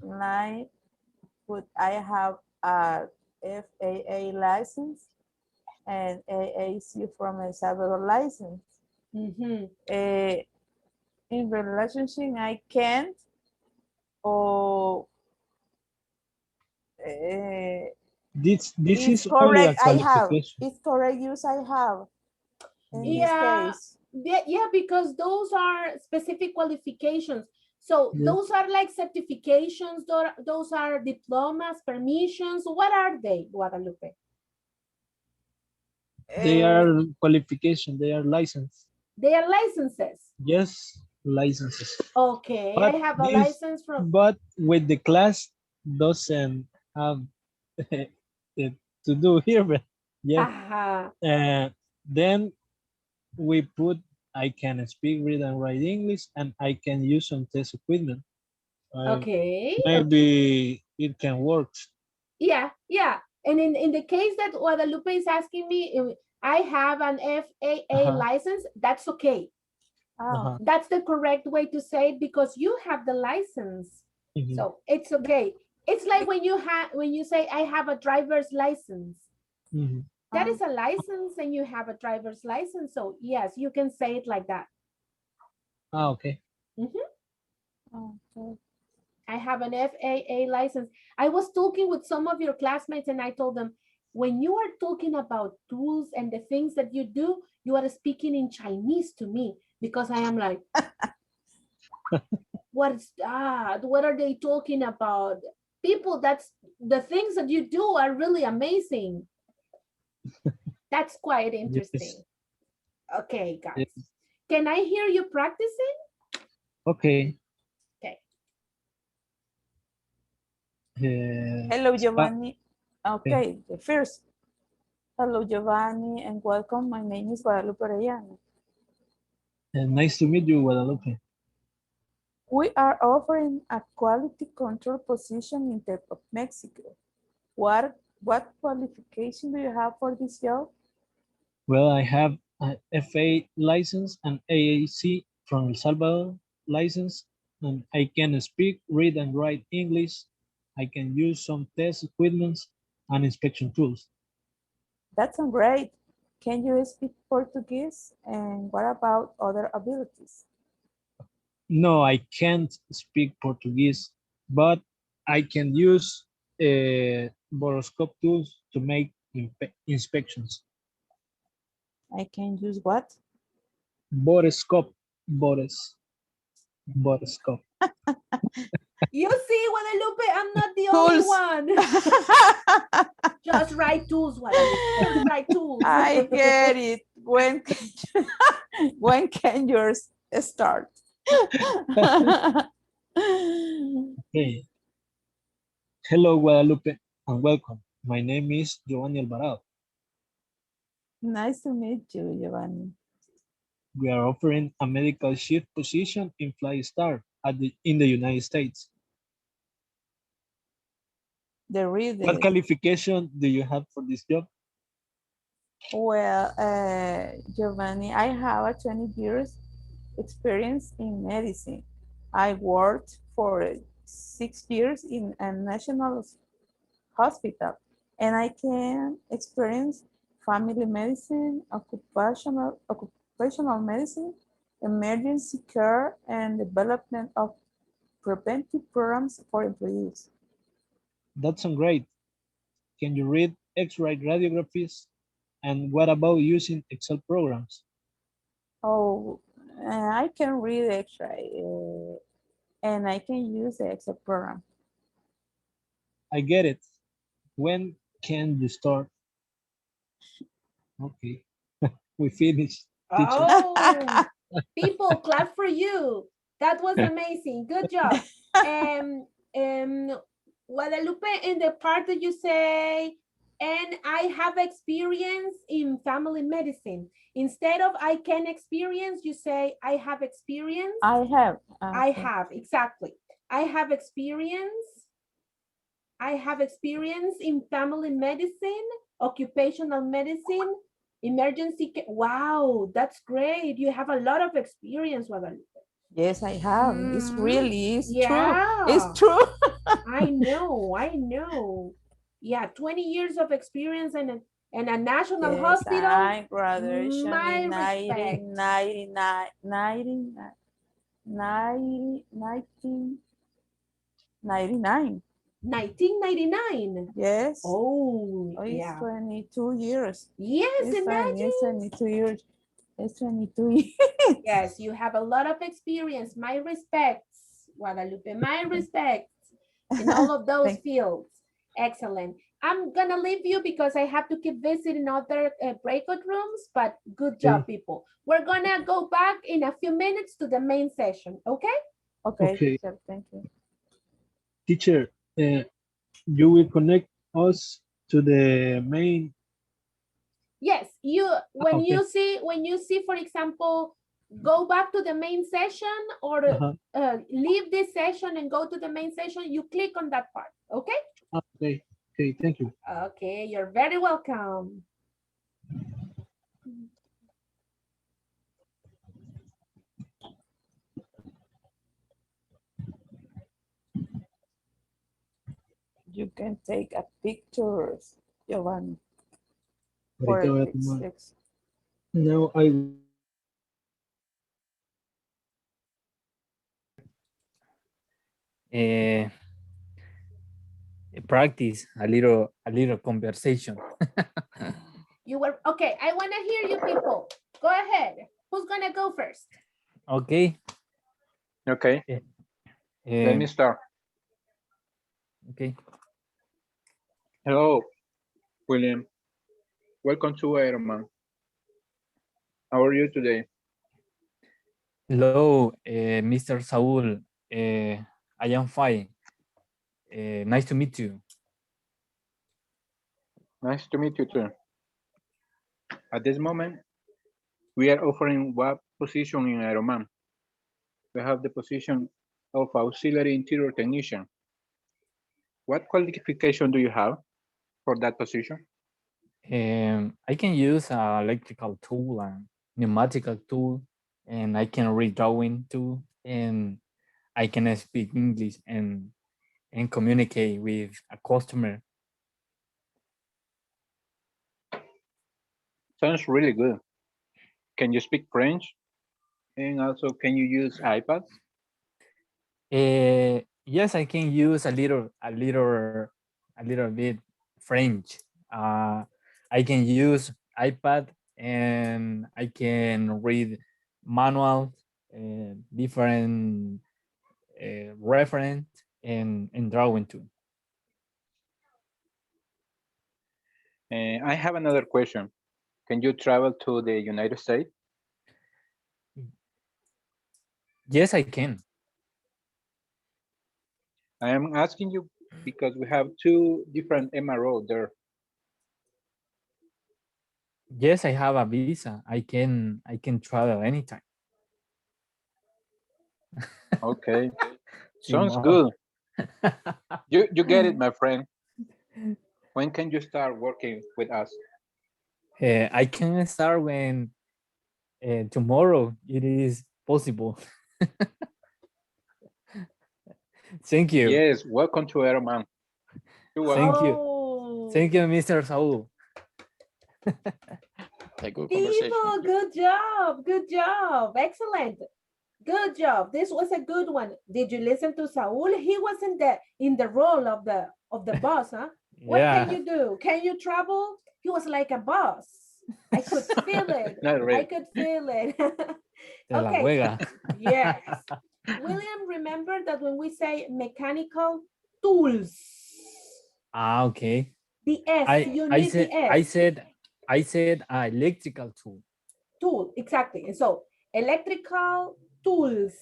line, would I have a FAA license and AAC from El Salvador license. In relationship, I can't, or This it's is only a correct. I have. qualification. It's correct use I have in this Yeah, case. yeah, because those are specific qualifications. So Yes. those are like certifications, those are diplomas, permissions. What are they, Guadalupe? They are qualification. They are licensed. They are licenses. Yes, licenses. Okay, But I have a this, license from. but with the class doesn't have it to do here, but yeah. Then we put I can speak, read, and write English, and I can use some test equipment. Okay. Maybe it can work. Yeah, yeah. And in the case that Guadalupe is asking me, I have an FAA license, that's okay. That's the correct way to say it because you have the license. So it's okay. It's like when you say I have a driver's license. That is a license and you have a driver's license. So yes, you can say it like that. Okay. Okay. I have an FAA license. I was talking with some of your classmates and I told them, when you are talking about tools and the things that you do, you are speaking in Chinese to me because I am like, what's that? What are they talking about? People, that's the things that you do are really amazing. That's quite interesting. Okay, guys. Can I hear you practicing? Okay. Okay. Hello, Giovanni. Okay, the first. Hello, Giovanni, and welcome. My name is Guadalupe Orellana. Nice to meet you, Guadalupe. We are offering a quality control position in the of Mexico. What qualification do you have for this job? Well, I have an FA license and AAC from El Salvador license, and I can speak, read, and write English. I can use some test equipment and inspection tools. That's great. Can you speak Portuguese? And what about other abilities? No, I can't speak Portuguese, but I can use boroscope tools to make inspections. I can use what? Boroscope. You see, Guadalupe, I'm not the only one. Just write tools, Guadalupe. Just write tools. I get it. When can yours start? Okay. Hello, Guadalupe, and welcome. My name is Giovanni Alvarado. Nice to meet you, Giovanni. We are offering a medical shift position in FlyStar in the United States. What qualification do you have for this job? Well, Giovanni, I have a 20 years experience in medicine. I worked for 6 years in a national hospital, and I can experience family medicine, occupational medicine, emergency care, and development of preventive programs for employees. That sounds great. Can you read X-ray radiographies? And what about using Excel programs? Oh, I can read X-ray, and I can use the Excel program. I get it. When can you start? Okay, we finished. Oh, people clap for you. That was amazing. Good job. Guadalupe, in the part that you say, and I have experience in family medicine. Instead of I can experience, you say I have experience. I have. I have, exactly. I have experience. I have experience in family medicine, occupational medicine, Emergency care. Wow, that's great. You have a lot of experience, Guadalupe. Yes, I have. It's really, it's true. Yeah. It's true. I know. Yeah, 20 years of experience in a national Yes, hospital. I graduation My in respect. 1999. 1999. Yes. Oh, It's yeah. 22 years. Yes, It's imagine. 22 years. It's 22 years. Yes, you have a lot of experience. My respects, Guadalupe. My respects in all of those fields. Excellent. I'm going to leave you because I have to keep visiting other breakout rooms, but good job, people. We're going to go back in a few minutes to the main session, okay? Okay, Okay. teacher, thank you. Teacher, you will connect us to the main. Yes, when Okay. you see, for example, go back to the main session or leave this session and go to the main session, you click on that part, okay? Okay, thank you. Okay, you're very welcome. You can take a pictures, Giovanni. Ahorita voy a tomar. Now practice a little conversation. You were okay. I want to hear you people. Go ahead. Who's gonna go first? Okay. Okay. Let me start. Okay. Hello, William. Welcome to Ironman. How are you today? Hello, Mr. Saul. I am fine. Nice to meet you. Nice to meet you too. At this moment, we are offering what position in Ironman. We have the position of auxiliary interior technician. What qualification do you have for that position? I can use an electrical tool and pneumatical tool, and I can read drawing too, and I can speak English and communicate with a customer. Sounds really good. Can you speak French? And also, can you use iPads? Yes, I can use a little bit French. I can use iPad and I can read manuals, different reference and drawing too. I have another question. Can you travel to the United States? Yes, I can. I am asking you because we have two different MRO there. Yes, I have a visa. I can travel anytime. Okay. Sounds good. You get it, my friend. When can you start working with us? I can start when tomorrow it is possible. Thank you. Yes, welcome to Aeroman. Thank you. Thank you, Mr. Saul. People, good job. Good job. Excellent. Good job. This was a good one. Did you listen to Saul? He was in the role of the boss, huh? What can you do? Can you travel? He was like a boss. I could feel it. Really. I could feel it. Te la juega. Yes. William, remember that when we say mechanical tools. Okay. The S, you need the S. I said electrical tool. Tool, exactly. And so electrical tools.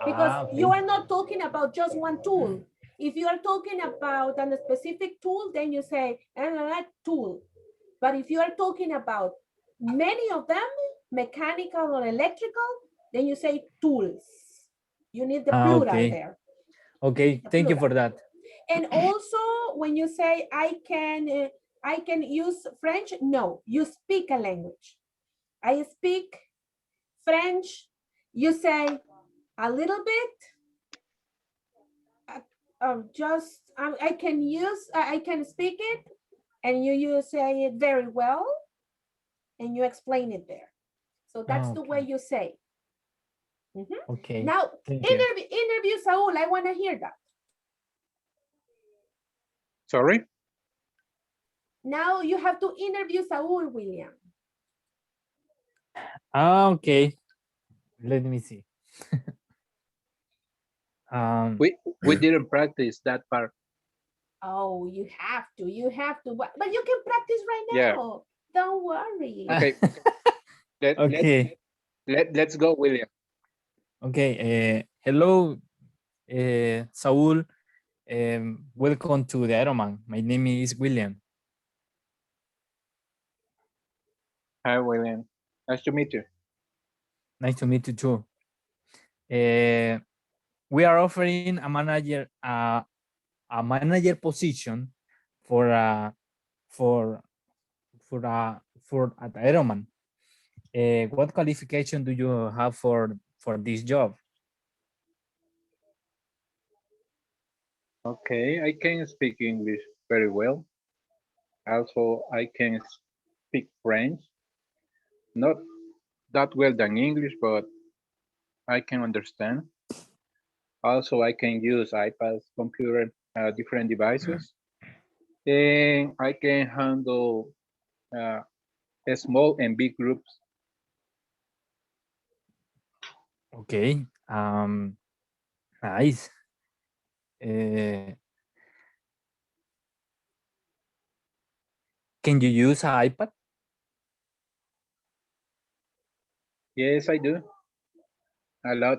Because okay. you are not talking about just one tool. If you are talking about a specific tool, then you say tool. But if you are talking about many of them, mechanical or electrical, then you say tools. You need the plural there. Okay, thank you for that. And also when you say I can I can use French? No, you speak a language. I speak French. You say a little bit. I can use, I can speak it, and you say it very well, and you explain it there. So that's the way you say. Okay. Now, Thank you. interview Saul. I want to hear that. Sorry? Now you have to interview Saul, William. Okay. Let me see. We didn't practice that part. Oh, you have to, but you can practice right now. Yeah. Don't worry. Okay. Okay. Let's go, William. Okay. Hello, Saul. Welcome to the Ironman. My name is William. Hi, William. Nice to meet you. Nice to meet you too. We are offering a manager position for at the Ironman. What qualification do you have for this job? Okay, I can speak English very well. Also, I can speak French. Not that well than English, but I can understand. Also, I can use iPads, computer, different devices. And I can handle small and big groups. Okay. Nice. Can you use an iPad? Yes, I do. A lot.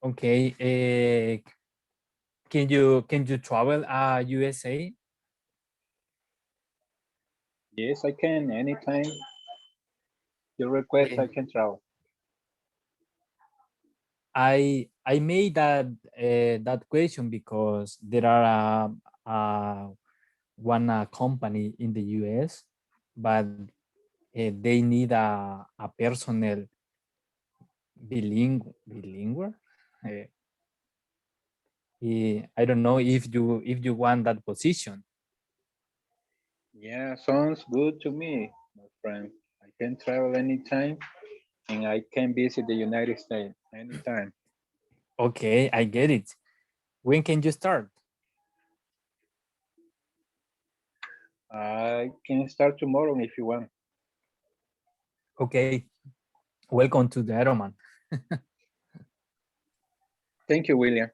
Okay. Can you travel USA? Yes, I can anytime you request, I can travel. I made that question because there are one company in the US, but they need a personnel bilingual. I don't know if you want that position. Yeah, sounds good to me, my friend. I can travel anytime and I can visit the United States anytime. Okay, I get it. When can you start? I can start tomorrow if you want. Okay, welcome to the Ironman. Thank you, William.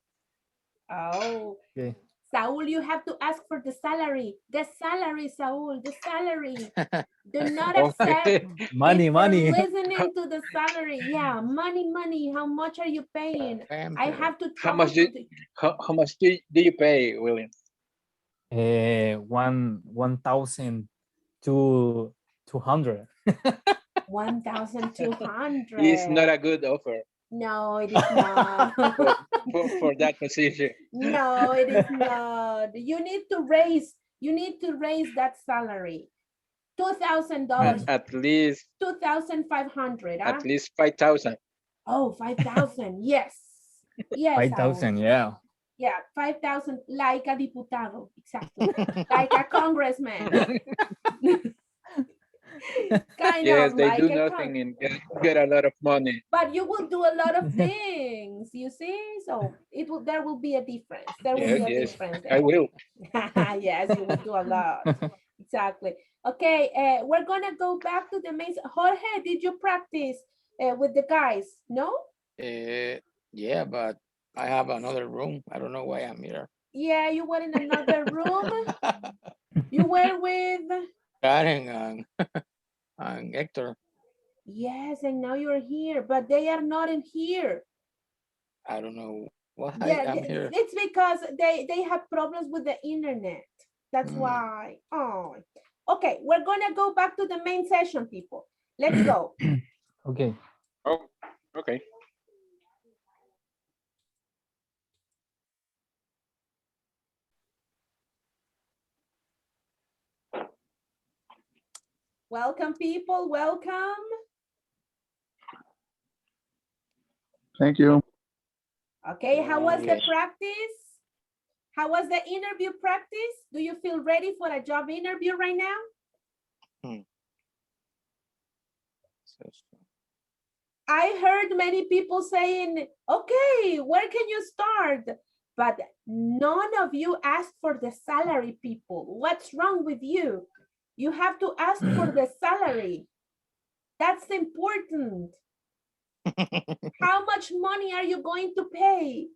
Oh, okay. Saul, you have to ask for the salary. The salary, Saul, the salary. Do not accept money. listening to the salary. Yeah, money. How much are you paying? I have to travel. How much do you pay, William? 1,200. 1,200. It's not a good offer. No, it is not. for that position. No, it is not. You need to raise that salary. $2,000. At least 2,500. At least 5,000. Oh, 5,000. Yes. Yes. 5,000, yeah. Yeah, 5,000, like a diputado. Exactly. Like a congressman. Yes, they do nothing and get a lot of money. But you will do a lot of things, you see? So there will be a difference. There will be a difference there. I will. Yes, you will do a lot. Exactly. Okay, we're gonna go back to the main. Jorge, did you practice with the guys? No? Yeah, but I have another room. I don't know why I'm here. Yeah, you were in another room. You were with Karen and Hector. Yes, and now you're here, but they are not in here. I don't know why I'm here. It's because they have problems with the internet. That's why. Oh, okay. We're gonna go back to the main session, people. Let's go. Okay. Oh, okay. Welcome, people. Welcome. Thank you. Okay, how was the Yes. practice? How was the interview practice? Do you feel ready for a job interview right now? I heard many people saying, okay, where can you start? But none of you asked for the salary, people. What's wrong with you? You have to ask for the salary. That's important. How much money are you going to pay?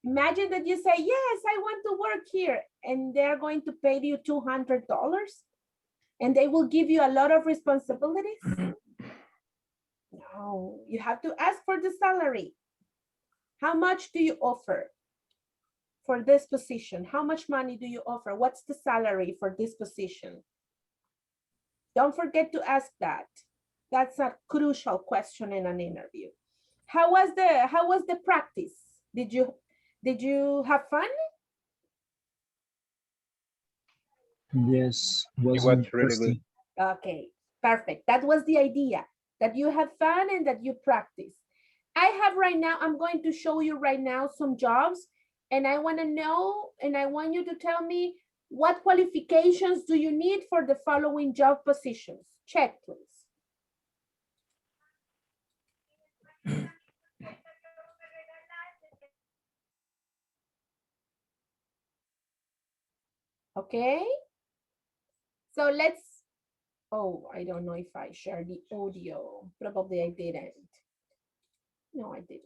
Imagine that you say, yes, I want to work here, and they're going to pay you $200, and they will give you a lot of responsibilities. No, you have to ask for the salary. How much do you offer for this position? How much money do you offer? What's the salary for this position? Don't forget to ask that. That's a crucial question in an interview. How was the practice? Did you have fun? Yes, It was was really good. interesting. Okay, perfect. That was the idea, that you have fun and that you practice. I have right now, I'm going to show you right now some jobs, and I want to know, and I want you to tell me what qualifications do you need for the following job positions. Check, please. Okay, so let's, oh, I don't know if I shared the audio. Probably I didn't. No, I didn't.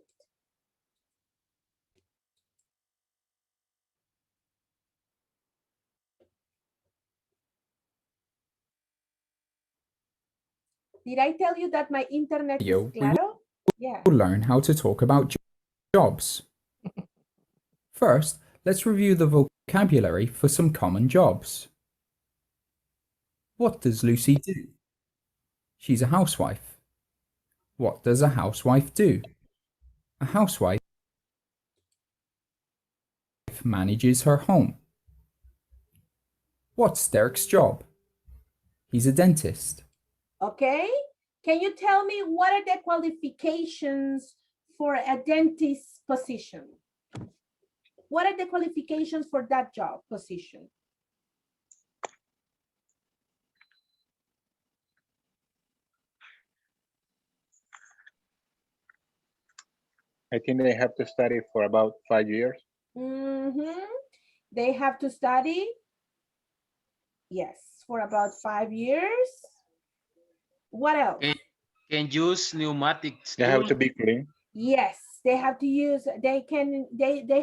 Did I tell you that my internet is claro? Yeah. We'll learn how to talk about jobs. First, let's review the vocabulary for some common jobs. What does Lucy do? She's a housewife. What does a housewife do? A housewife manages her home. What's Derek's job? He's a dentist. Okay, can you tell me what are the qualifications for a dentist position? What are the qualifications for that job position? I think they have to study for about 5 years. They have to study, yes, for about 5 years. What else? Can use pneumatics. They have to be clean. Yes, they have to use, they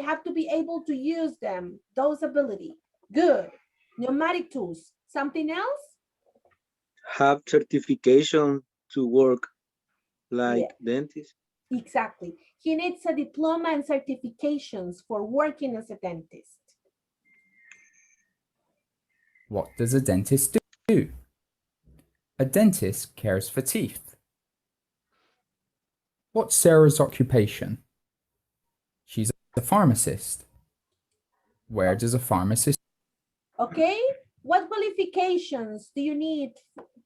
have to be able to use them, those ability. Good. Pneumatic tools. Something else? Have certification to work like dentist. Exactly. He needs a diploma and certifications for working as a dentist. What does a dentist do? A dentist cares for teeth. What's Sarah's occupation? She's a pharmacist. Where does a pharmacist? Okay, what qualifications do you need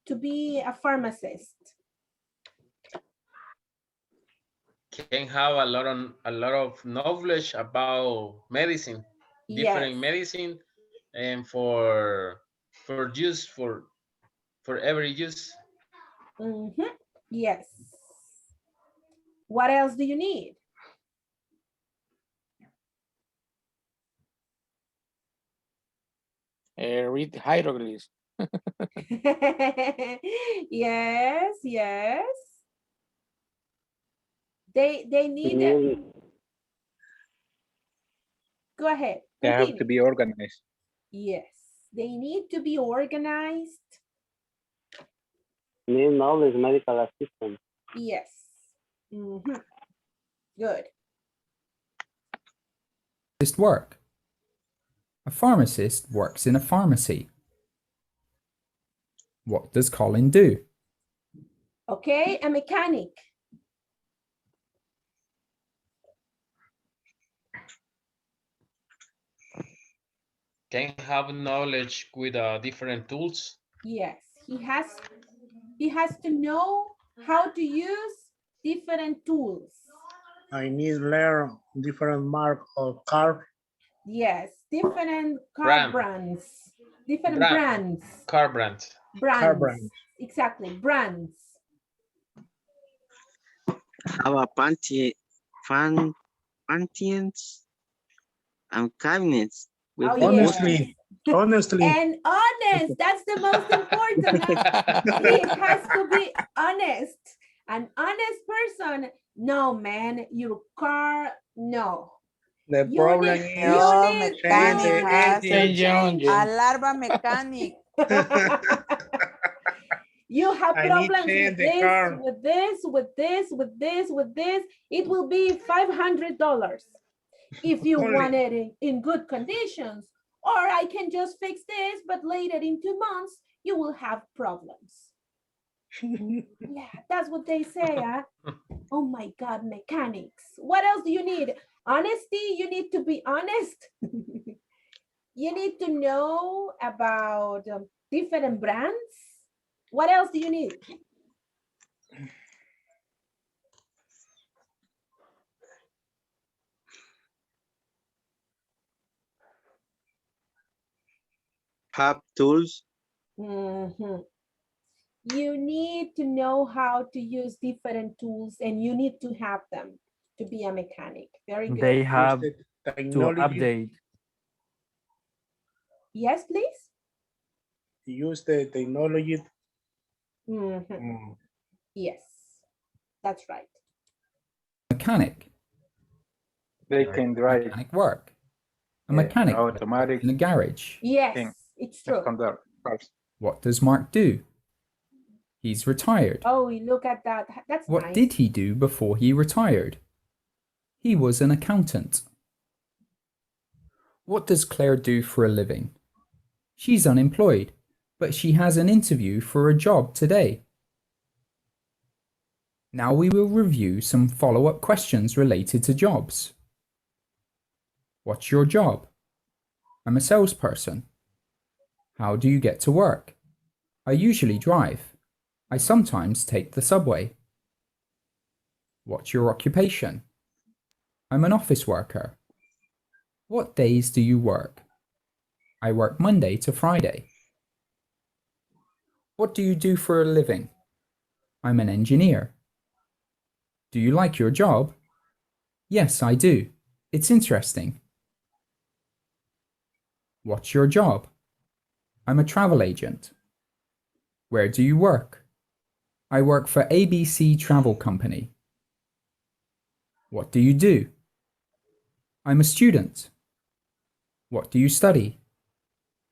to be a pharmacist? Can have a lot of knowledge about medicine, different medicine, and for use for every use. Yes. What else do you need? Read hieroglyphs. Yes, yes. They need. Go ahead. They have to be organized. Yes, they need to be organized. Need knowledge medical assistant. Yes. Good. Work. A pharmacist works in a pharmacy. What does Colin do? Okay, a mechanic. can have knowledge with different tools. Yes, he has to know how to use different tools. I need to learn different mark of car. Yes, different car brands. Different brands. Car brand. Car brands. Exactly, brands. Have a panties and cabinets with Honestly, honestly. And honest, that's the most important. He has to be honest. An honest person. No, man, your car, no. The problem is Oh, change the mecánica, engine. alarma mecánica. You have I need problems change with the this, car. with this, with this, with this, with this. It will be $500 if you Only. want it in good conditions. Or I can just fix this, but later in 2 months, you will have problems. Yeah, that's what they say, huh? Oh my God, mechanics. What else do you need? Honesty, you need to be honest. You need to know about different brands. What else do you need? have tools. Mm-hmm. You need to know how to use different tools and you need to have them to be a mechanic. Very good. They have the to technology. update. Yes, please. Use the technology. Mm-hmm. Yes, that's right. Mechanic. They can drive. Mechanic work. A mechanic automatic in a garage. Yes, it's true. What does Mark do? He's retired. Oh, look at that. That's What nice. did he do before he retired? He was an accountant. What does Claire do for a living? She's unemployed, but she has an interview for a job today. Now we will review some follow-up questions related to jobs. What's your job? I'm a salesperson. How do you get to work? I usually drive. I sometimes take the subway. What's your occupation? I'm an office worker. What days do you work? I work Monday to Friday. What do you do for a living? I'm an engineer. Do you like your job? Yes, I do. It's interesting. What's your job? I'm a travel agent. Where do you work? I work for ABC Travel Company. What do you do? I'm a student. What do you study?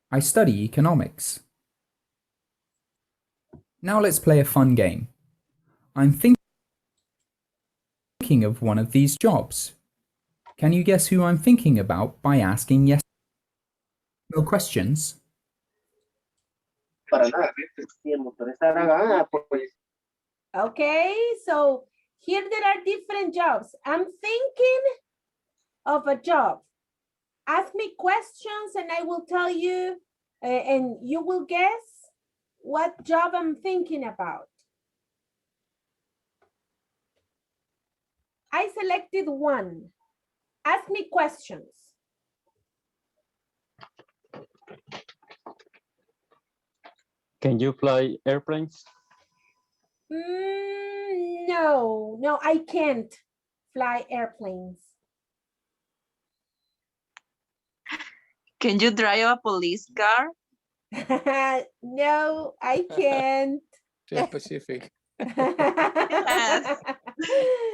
I study economics. Now let's play a fun game. I'm thinking of one of these jobs. Can you guess who I'm thinking about by asking yes? No questions? Okay, so here there are different jobs. I'm thinking of a job. Ask me questions and I will tell you, and you will guess what job I'm thinking about. I selected one. Ask me questions. Can you fly airplanes? No, I can't fly airplanes. Can you drive a police car? No, I can't. Too specific. Yes.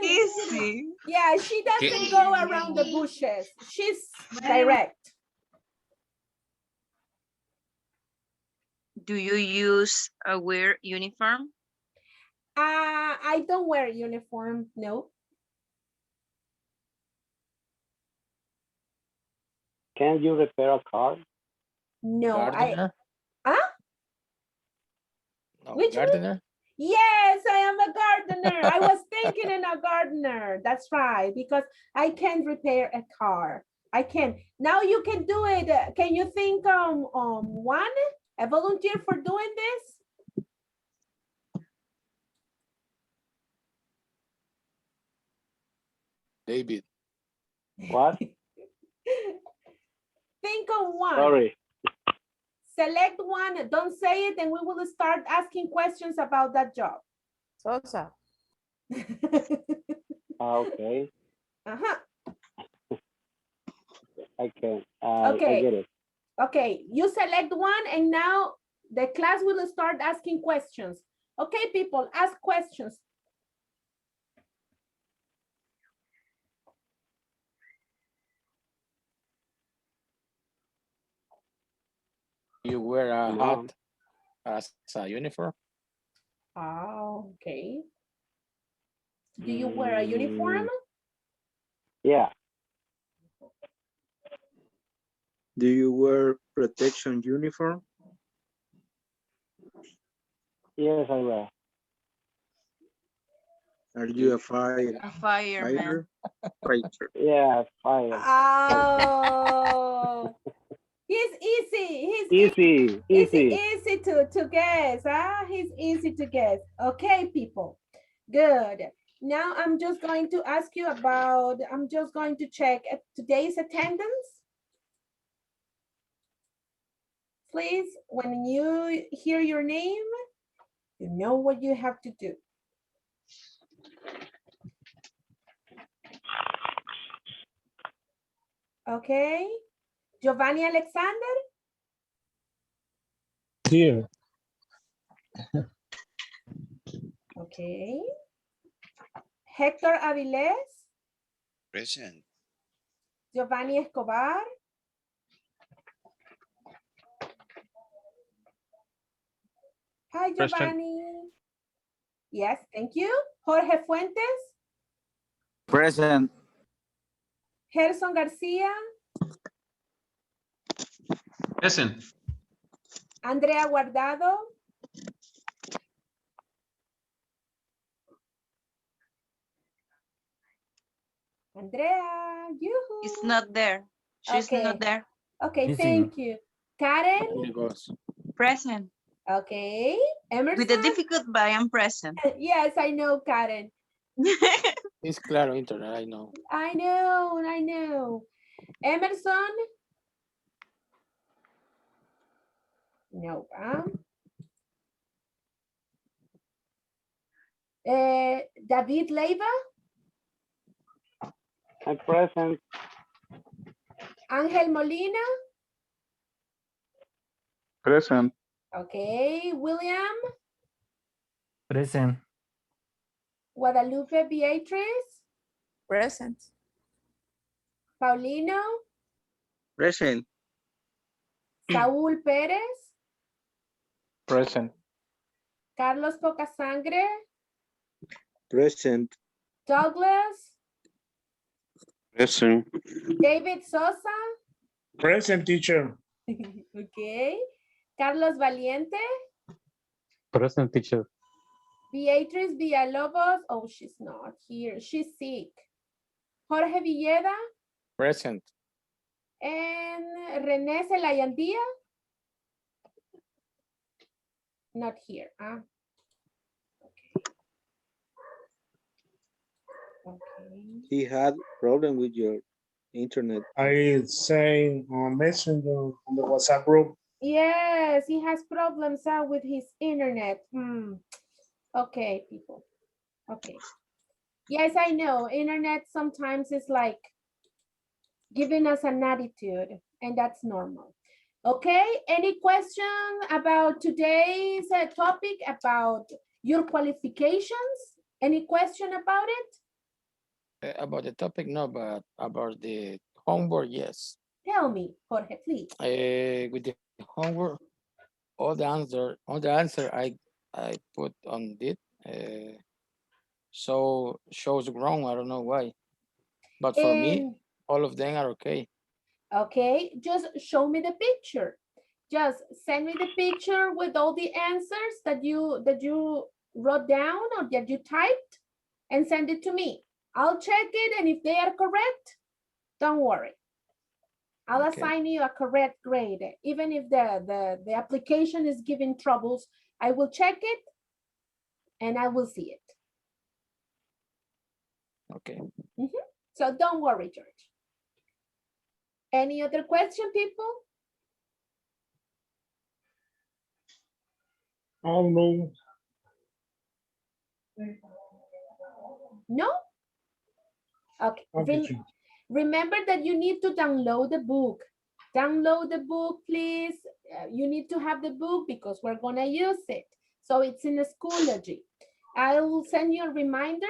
Easy. Yeah, she doesn't go around the bushes. She's direct. Do you use a wear uniform? I don't wear a uniform, no. Can you repair a car? No, Gardener? Huh? No, Which gardener? one? Yes, I am a gardener. I was thinking in a gardener. That's right, because I can repair a car. I can. Now you can do it. Can you think one, a volunteer for doing this? David. What? Think of one. Sorry. Select one. Don't say it, and we will start asking questions about that job. Sosa. Okay. Uh-huh. I can. Okay. I get it. Okay, you select one, and now the class will start asking questions. Okay, people, ask questions. You wear a hat as a uniform? Oh, okay. Do you wear a uniform? Yeah. Do you wear protection uniform? Yes, I will. Are you a fire? A fireman. Fighter. Yeah, fire. Oh, he's easy. He's Easy. easy to guess. Huh? He's easy to guess. Okay, people. Good. Now I'm just going to ask you about, I'm just going to check today's attendance. Please, when you hear your name, you know what you have to do. Okay. Giovanni Alexander? Here. Okay. Hector Avilés? Present. Giovanni Escobar? Hi, Giovanni. Yes, thank you. Jorge Fuentes? Present. Gerson Garcia? Present. Andrea Guardado? Andrea, yoo-hoo. It's not there. She's not there. Okay, Missing. thank you. Karen? Present. Okay. Emerson? With a difficult, but I am present. Yes, I know, Karen. It's claro internet, I know. I know. Emerson? No. David Leiva? I'm present. Ángel Molina? Present. Okay. William? Present. Guadalupe Beatriz? Present. Paulino? Present. Saúl Pérez? Present. Carlos Pocasangre? Present. Douglas? Present. David Sosa? Present, teacher. Okay. Carlos Valiente? Present, teacher. Beatriz Villalobos? Oh, she's not here. She's sick. Jorge Villeda? Present. And René Celayandía? Not here. Okay. He had problem with your internet. I saying on Messenger on the WhatsApp group. Yes, he has problems with his internet. Okay, people. Okay. Yes, I know. Internet sometimes is like giving us an attitude, and that's normal. Okay, any question about today's topic about your qualifications? Any question about it? About the topic, no, but about the homework, yes. Tell me, Jorge, please. With the homework, all the answer I put on it, so shows wrong. I don't know why, but for me, all of them are okay. Okay, just show me the picture. Just send me the picture with all the answers that you wrote down or that you typed, and send it to me. I'll check it, and if they are correct, don't worry. I'll Okay. assign you a correct grade. Even if the application is giving troubles, I will check it and I will see it. Okay. So don't worry, George. Any other question, people? Oh, no. No? Okay. Okay. Remember that you need to download the book. Download the book, please. You need to have the book because we're going to use it. So it's in Schoology. I will send you a reminder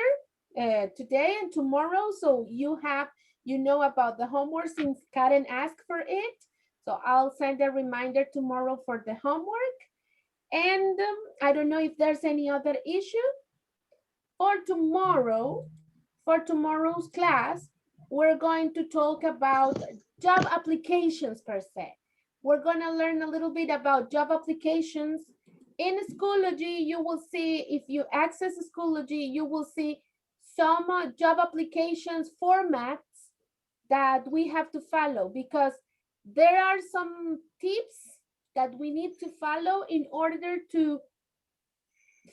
today and tomorrow so you know about the homework since Karen asked for it. So I'll send a reminder tomorrow for the homework. And I don't know if there's any other issue. For tomorrow's class, we're going to talk about job applications per se. We're going to learn a little bit about job applications. In Schoology, you will see, if you access Schoology, you will see some job applications formats that we have to follow because there are some tips that we need to follow in order to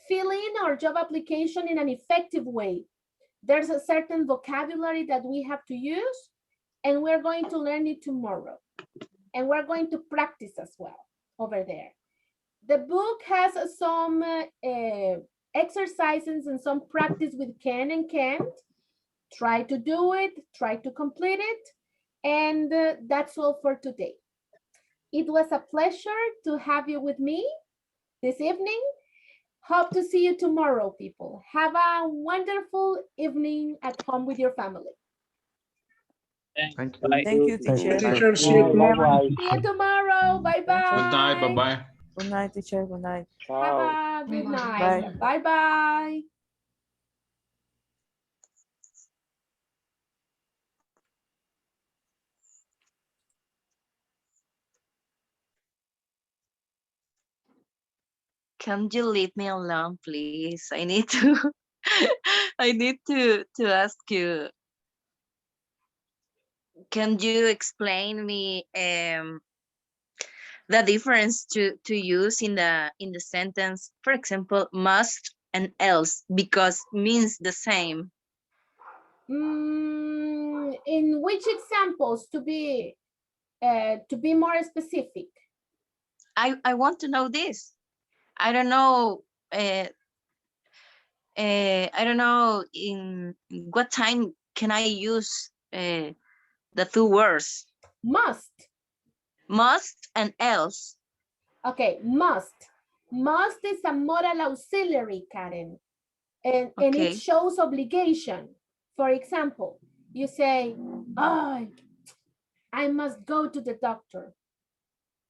fill in our job application in an effective way. There's a certain vocabulary that we have to use, and we're going to learn it tomorrow. And we're going to practice as well over there. The book has some exercises and some practice with can and can't. Try to do it, try to complete it, and that's all for today. It was a pleasure to have you with me this evening. Hope to see you tomorrow, people. Have a wonderful evening at home with your family. Thank Bye. Thank you, teacher. Teacher, see you tomorrow. See you tomorrow. Bye-bye. Good night. Bye-bye. Good night, teacher. Good night. Have a good night. Bye-bye. Can you leave me alone, please? I need to I need to ask you. Can you explain me the difference to use in the sentence? For example, must and else, because means the same. In which examples to be more specific? I want to know this. I don't know. I don't know in what time can I use the two words Must. Must and else. Okay, must. Must is a moral auxiliary, Karen, and it shows obligation. For example, you say, oh, I must go to the doctor.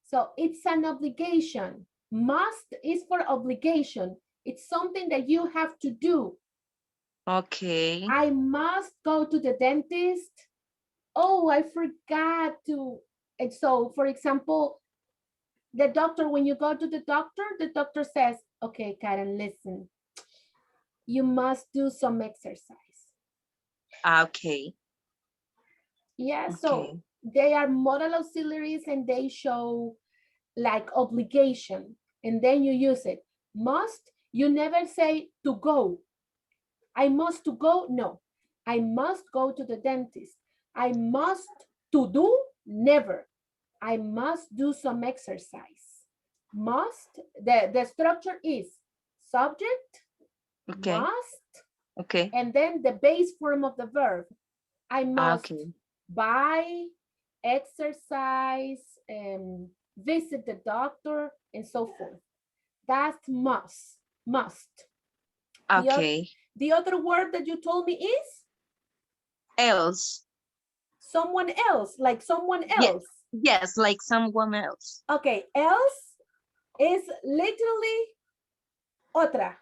So it's an obligation. Must is for obligation. It's something that you have to do. Okay. I must go to the dentist. Oh, I forgot to. And so, for example, the doctor, when you go to the doctor says, okay, Karen, listen, you must do some exercise. Okay. Yeah, so they are modal auxiliaries and they show like obligation, and then you use it. Must, you never say to go. I must to go, no. I must go to the dentist. I must to do, never. I must do some exercise. Must, the structure is subject, must, and then the base form of the verb. I must buy, exercise, visit the doctor, and so forth. That's must. Okay. The other word that you told me is? Else. Someone else, like someone else. Yes, like someone else. Okay, else is literally otra.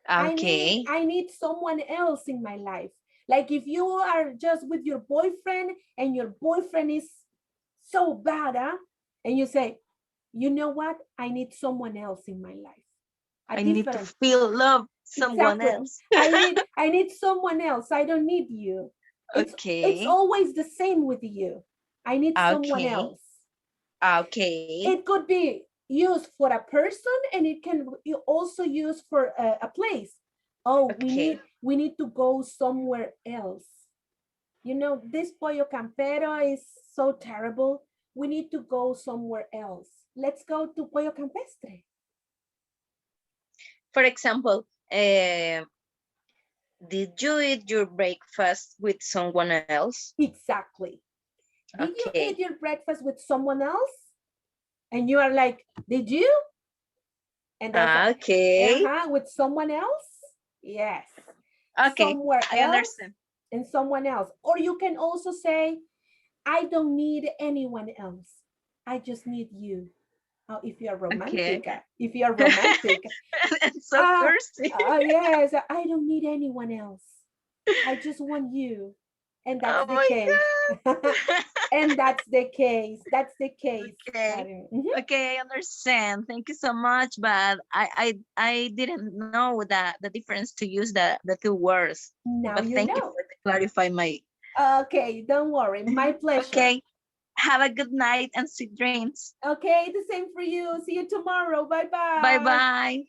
Okay. I need someone else in my life. Like if you are just with your boyfriend and your boyfriend is so bad, and you say, you know what? I need someone else in my life. I need to feel love someone else. I need someone else. I don't need you. It's always the same with you. I need someone else. Okay. It could be used for a person, and it can also use for a place. Oh, we need to go somewhere else. You know, this pollo campero is so terrible. We need to go somewhere else. Let's go to pollo campestre. For example, did you eat your breakfast with someone else? Exactly. Did you eat your breakfast with someone else? And you are like, did you? And that's with someone else? Yes. Okay, somewhere I else understand. and someone else. Or you can also say, I don't need anyone else. I just need you. Oh, if you are romantic, if you are romantic. It's so thirsty. Yes, I don't need anyone else. I just want you. And that's the case. And that's the case. That's the case. Okay. Okay, I understand. Thank you so much. But I didn't know that the difference to use the two words. Now but you thank you know. for clarifying my. Okay, don't worry. My pleasure. Okay. Have a good night and sweet dreams. Okay, the same for you. See you tomorrow. Bye-bye. Bye-bye.